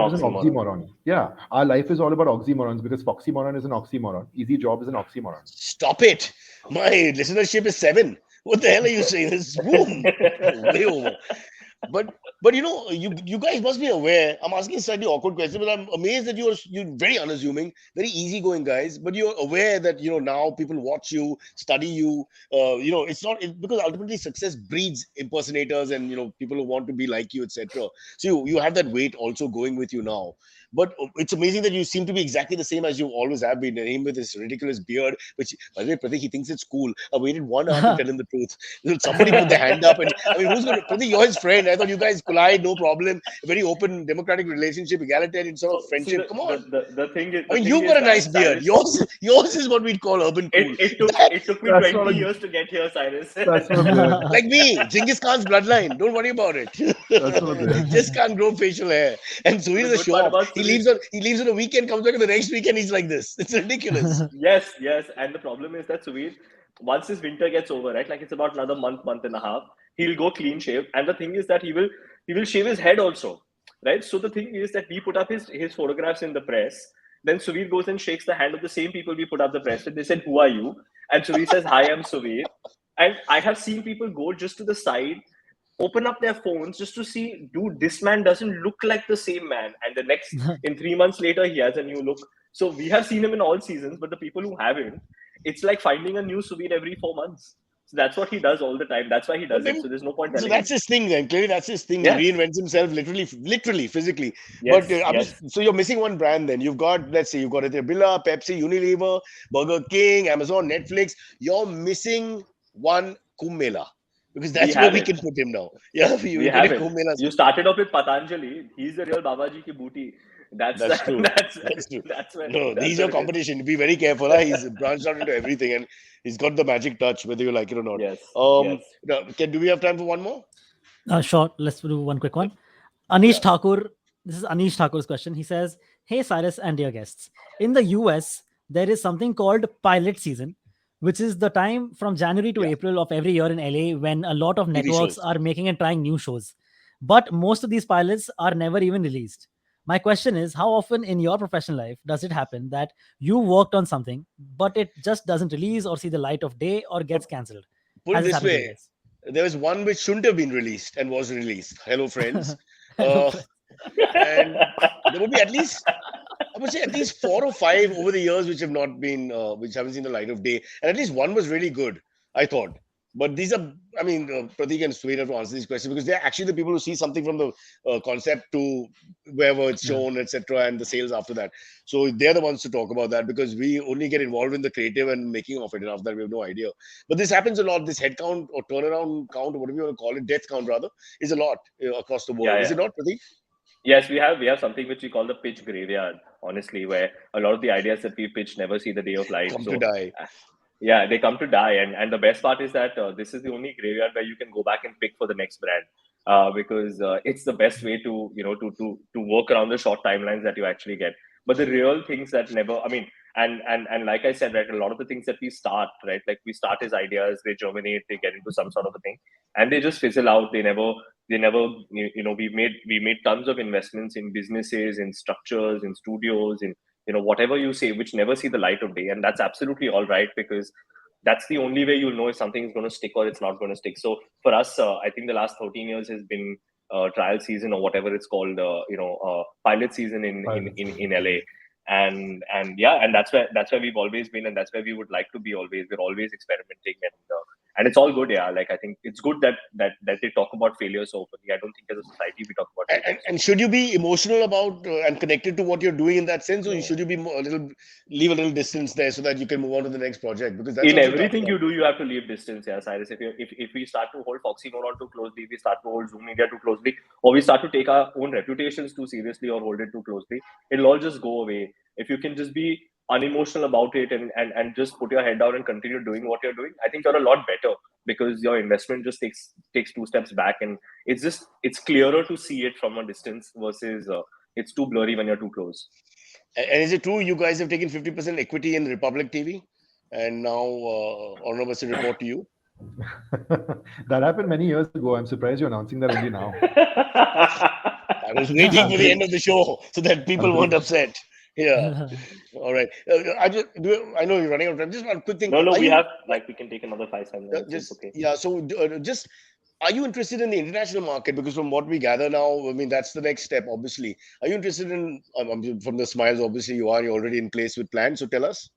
[SPEAKER 3] oxymoron. Yeah, our life is all about oxymorons because FoxyMoron is an oxymoron. Easy job is an oxymoron.
[SPEAKER 1] Stop it! My listenership is 7. What the hell are you saying? This boom, way over. But you guys must be aware. I'm asking a slightly awkward question, but I'm amazed that you're very unassuming, very easygoing guys. But you're aware that now people watch you, study you. It's not because ultimately success breeds impersonators and people who want to be like you, etc. So you have that weight also going with you now. But it's amazing that you seem to be exactly the same as you always have been. Him with this ridiculous beard, which, by the way, Pratik, he thinks it's cool. I waited 1 hour to tell him the truth. Somebody put their hand up, and who's going to? Pratik, you're his friend. I thought you guys collide, no problem. Very open, democratic relationship, egalitarian sort of friendship. Come on.
[SPEAKER 2] The thing is,
[SPEAKER 1] you've got a nice beard. Yours is what we'd call urban cool.
[SPEAKER 2] It took me 20 years to get here, Cyrus.
[SPEAKER 3] That's not
[SPEAKER 1] like me, Genghis Khan's bloodline. Don't worry about it.
[SPEAKER 3] That's not
[SPEAKER 1] Just can't grow facial hair. And Suveer is a show off. He leaves on a weekend, comes back on the next weekend, he's like this. It's ridiculous.
[SPEAKER 2] Yes. And the problem is that Suveer, once this winter gets over, right? Like it's about another month and a half, he'll go clean shave. And the thing is that he will shave his head also, right? So the thing is that we put up his photographs in the press. Then Suveer goes and shakes the hand of the same people we put up the press. And they said, "Who are you?" And Suveer says, "Hi, I'm Suveer." And I have seen people go just to the side, open up their phones just to see, dude, this man doesn't look like the same man. And in 3 months later, he has a new look. So we have seen him in all seasons, but the people who haven't, it's like finding a new Suveer every 4 months. So that's what he does all the time. That's why he does it. So there's no point
[SPEAKER 1] So
[SPEAKER 2] telling
[SPEAKER 1] that's
[SPEAKER 2] him.
[SPEAKER 1] his thing then. Clearly, that's his thing.
[SPEAKER 2] Yes.
[SPEAKER 1] He reinvents himself literally, physically.
[SPEAKER 2] Yes,
[SPEAKER 1] But
[SPEAKER 2] yes.
[SPEAKER 1] so you're missing one brand then. You've got, let's say, you've got Billa, Pepsi, Unilever, Burger King, Amazon, Netflix. You're missing one Kumbh Mela. Because
[SPEAKER 2] We
[SPEAKER 1] that's where
[SPEAKER 2] have
[SPEAKER 1] we
[SPEAKER 2] it.
[SPEAKER 1] can put him now. Yeah,
[SPEAKER 2] We
[SPEAKER 1] we get
[SPEAKER 2] have
[SPEAKER 1] a
[SPEAKER 2] it.
[SPEAKER 1] Kumbh Mela.
[SPEAKER 2] You started off with Patanjali. He's the real Babaji ki booty. That's
[SPEAKER 1] That's true.
[SPEAKER 2] that's
[SPEAKER 1] That's true.
[SPEAKER 2] that's where
[SPEAKER 1] No,
[SPEAKER 2] that's
[SPEAKER 1] he's
[SPEAKER 2] where
[SPEAKER 1] your
[SPEAKER 2] it is.
[SPEAKER 1] competition. Be very careful. He's branched out into everything and he's got the magic touch, whether you like it or not.
[SPEAKER 2] Yes, yes.
[SPEAKER 1] Now, do we have time for one more?
[SPEAKER 4] Sure. Let's do one quick one. Anish
[SPEAKER 1] Yeah.
[SPEAKER 4] Thakur. This is Anish Thakur's question. He says, "Hey Cyrus and dear guests, in the US there is something called pilot season, which is the time from January to
[SPEAKER 1] Yeah.
[SPEAKER 4] April of every year in LA when a lot of
[SPEAKER 1] TV
[SPEAKER 4] networks
[SPEAKER 1] shows.
[SPEAKER 4] are making and trying new shows. But most of these pilots are never even released. My question is, how often in your professional life does it happen that you worked on something, but it just doesn't release or see the light of day or gets cancelled?
[SPEAKER 1] Put it
[SPEAKER 4] Has this
[SPEAKER 1] this
[SPEAKER 4] happened to you
[SPEAKER 1] way,
[SPEAKER 4] guys?"
[SPEAKER 1] there was one which shouldn't have been released and was released. Hello, friends.
[SPEAKER 4] Hello,
[SPEAKER 1] Uh,
[SPEAKER 4] friends.
[SPEAKER 1] and there would be at least, I would say, at least 4 or 5 over the years which have not been, which haven't seen the light of day. And at least one was really good, I thought. But these are, I mean, Pratik and Suveer have to answer these questions because they're actually the people who see something from the concept to wherever it's
[SPEAKER 4] Yeah.
[SPEAKER 1] shown, etc., and the sales after that. So they're the ones to talk about that because we only get involved in the creative and making of it, and after that we have no idea. But this happens a lot. This head count or turnaround count or whatever you want to call it, death count rather, is a lot across the world.
[SPEAKER 2] Yeah,
[SPEAKER 1] Is
[SPEAKER 2] yeah.
[SPEAKER 1] it not, Pratik?
[SPEAKER 2] Yes, we have something which we call the pitch graveyard, honestly, where a lot of the ideas that we pitch never see the day of light.
[SPEAKER 1] Come to
[SPEAKER 2] So
[SPEAKER 1] die.
[SPEAKER 2] yeah, they come to die, and the best part is that this is the only graveyard where you can go back and pick for the next brand, because it's the best way to to work around the short timelines that you actually get. But the real things that never, I mean, and like I said, right, a lot of the things that we start, right, like we start as ideas, they germinate, they get into some sort of a thing, and they just fizzle out. They never, we made tons of investments in businesses, in structures, in studios, in whatever you say, which never see the light of day, and that's absolutely all right, because that's the only way you'll know if something is going to stick or it's not going to stick. So for us, I think the last 13 years has been trial season, or whatever it's called, pilot season in LA. And yeah, and that's where we've always been, and that's where we would like to be always. We're always experimenting, and it's all good. Yeah, like I think it's good that they talk about failure so openly. I don't think as a society we talk about failure.
[SPEAKER 1] And should you be emotional about and connected to what you're doing in that sense, or should you be leave a little distance there so that you can move on to the next project? Because that's
[SPEAKER 2] In
[SPEAKER 1] also tough.
[SPEAKER 2] everything you do, you have to leave distance. Yeah, Cyrus. If we start to hold FoxyMoron too closely, we start to hold Zoom Media too closely, or we start to take our own reputations too seriously or hold it too closely, it'll all just go away. If you can just be unemotional about it, and just put your head down and continue doing what you're doing, I think you're a lot better, because your investment just takes 2 steps back, and it's clearer to see it from a distance versus it's too blurry when you're too close.
[SPEAKER 1] And is it true you guys have taken 50% equity in Republic TV, and now Arnav has to report to you?
[SPEAKER 3] That happened many years ago. I'm surprised you're announcing that only now.
[SPEAKER 1] I was waiting for the end of the show so that people weren't upset. Yeah. All right. I know you're running out of time. Just one quick thing.
[SPEAKER 2] No,
[SPEAKER 1] Are
[SPEAKER 2] we
[SPEAKER 1] you
[SPEAKER 2] have, like, we can take another 5 minutes. It's
[SPEAKER 1] just
[SPEAKER 2] okay.
[SPEAKER 1] yeah? So just are you interested in the international market? Because from what we gather now, I mean that's the next step. Obviously, are you interested in? From the smiles, obviously you are. You're already in place with plans. So tell us.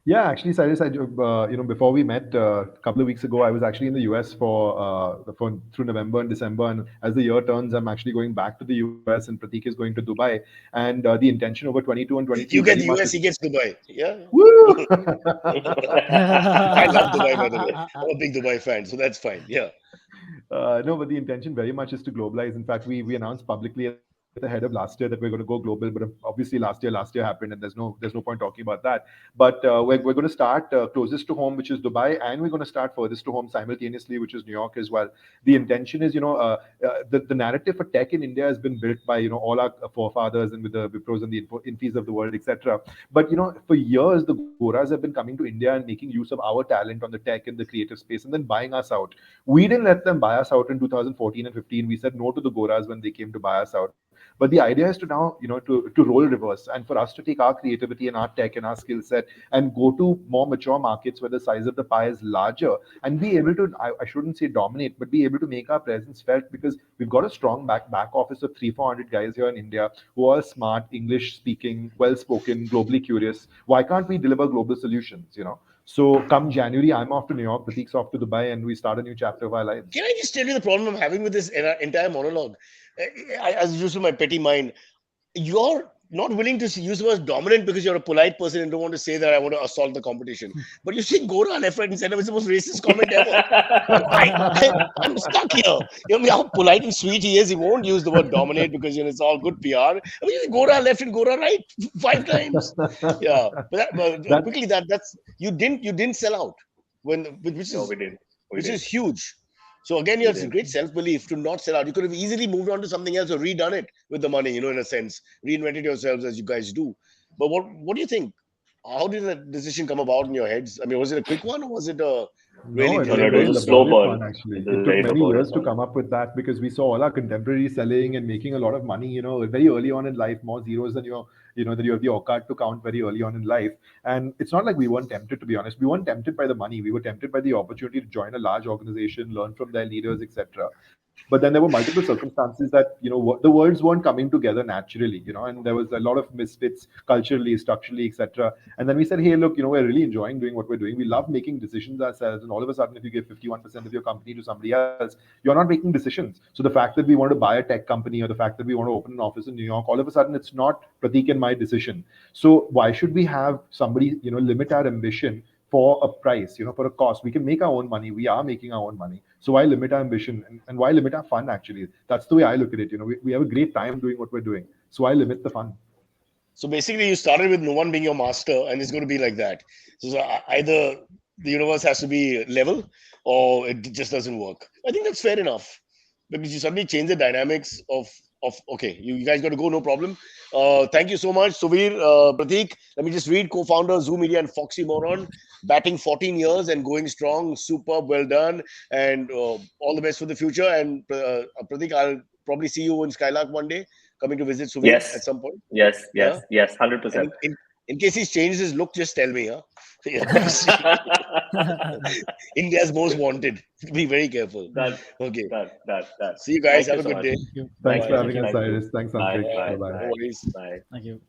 [SPEAKER 3] Yeah, actually, Cyrus, before we met a couple of weeks ago, I was actually in the US through November and December, and as the year turns, I'm actually going back to the US, and Pratik is going to Dubai, and the intention over 22 and 23
[SPEAKER 1] You get
[SPEAKER 3] very
[SPEAKER 1] the
[SPEAKER 3] much
[SPEAKER 1] US, he gets Dubai. Yeah.
[SPEAKER 3] Woo!
[SPEAKER 1] I love Dubai, by the way. I'm a big Dubai fan, so that's fine. Yeah.
[SPEAKER 3] No, but the intention very much is to globalize. In fact, we announced publicly at the head of last year that we're going to go global, but obviously last year happened, and there's no point talking about that. But we're going to start closest to home, which is Dubai, and we're going to start furthest to home simultaneously, which is New York as well. The intention is, the narrative for tech in India has been built by all our forefathers and with the Wipros and the Infis of the world, etc. But for years the Goras have been coming to India and making use of our talent on the tech and the creative space, and then buying us out. We didn't let them buy us out in 2014 and 15. We said no to the Goras when they came to buy us out. But the idea is to now, to role reverse, and for us to take our creativity and our tech and our skill set and go to more mature markets where the size of the pie is larger, and be able to, I shouldn't say dominate, but be able to make our presence felt, because we've got a strong back office of 300-400 guys here in India who are smart, English speaking, well spoken, globally curious. Why can't we deliver global solutions? So come January, I'm off to New York, Pratik's off to Dubai, and we start a new chapter of our lives.
[SPEAKER 1] Can I just tell you the problem I'm having with this entire monologue? As usual, my petty mind, you're not willing to use the word dominant because you're a polite person and don't want to say that I want to assault the competition. But you see Gora left, right, and center was the most racist comment ever. I'm stuck here. How polite and sweet he is. He won't use the word dominate because it's all good PR. I mean, Gora left and Gora right 5 times. Yeah, but quickly that's you didn't sell out which is huge. So again, it's a great self-belief to not sell out. You could have easily moved on to something else or redone it with the money, in a sense, reinvented yourselves as you guys do. But what do you think? How did that decision come about in your heads? I mean, was it a quick one or was it a really?
[SPEAKER 3] No,
[SPEAKER 2] it was a slow burn.
[SPEAKER 3] Actually, it took many years to come up with that, because we saw all our contemporaries selling and making a lot of money. Very early on in life, more zeros than that you have the OCAD to count very early on in life. And it's not like we weren't tempted, to be honest. We weren't tempted by the money. We were tempted by the opportunity to join a large organization, learn from their leaders, etc. But then there were multiple circumstances that, the worlds weren't coming together naturally, and there was a lot of misfits culturally, structurally, etc. And then we said, hey, look, we're really enjoying doing what we're doing. We love making decisions ourselves. And all of a sudden, if you give 51% of your company to somebody else, you're not making decisions. So the fact that we want to buy a tech company, or the fact that we want to open an office in New York, all of a sudden, it's not Pratik and my decision. So why should we have somebody, limit our ambition for a price, for a cost? We can make our own money. We are making our own money. So why limit our ambition, and why limit our fun? Actually, that's the way I look at it. We have a great time doing what we're doing. So why limit the fun?
[SPEAKER 1] So basically, you started with no one being your master, and it's going to be like that. So either the universe has to be level, or it just doesn't work. I think that's fair enough, because you suddenly change the dynamics of okay, you guys got to go, no problem. Thank you so much, Suveer, Pratik. Let me just read: co-founder, Zoo Media and FoxyMoron, batting 14 years and going strong. Superb, well done, and all the best for the future. And Pratik, I'll probably see you in Skylark one day, coming to visit Suveer at some point.
[SPEAKER 2] Yes, 100%.
[SPEAKER 1] In case he's changed his look, just tell me, huh? India's most wanted. Be very careful. Okay. See you guys. Have a good day.
[SPEAKER 3] Thanks for having us, Cyrus. Thanks, Anshik.
[SPEAKER 2] Bye.
[SPEAKER 3] Bye-bye.
[SPEAKER 1] No worries.
[SPEAKER 2] Bye.
[SPEAKER 4] Thank you.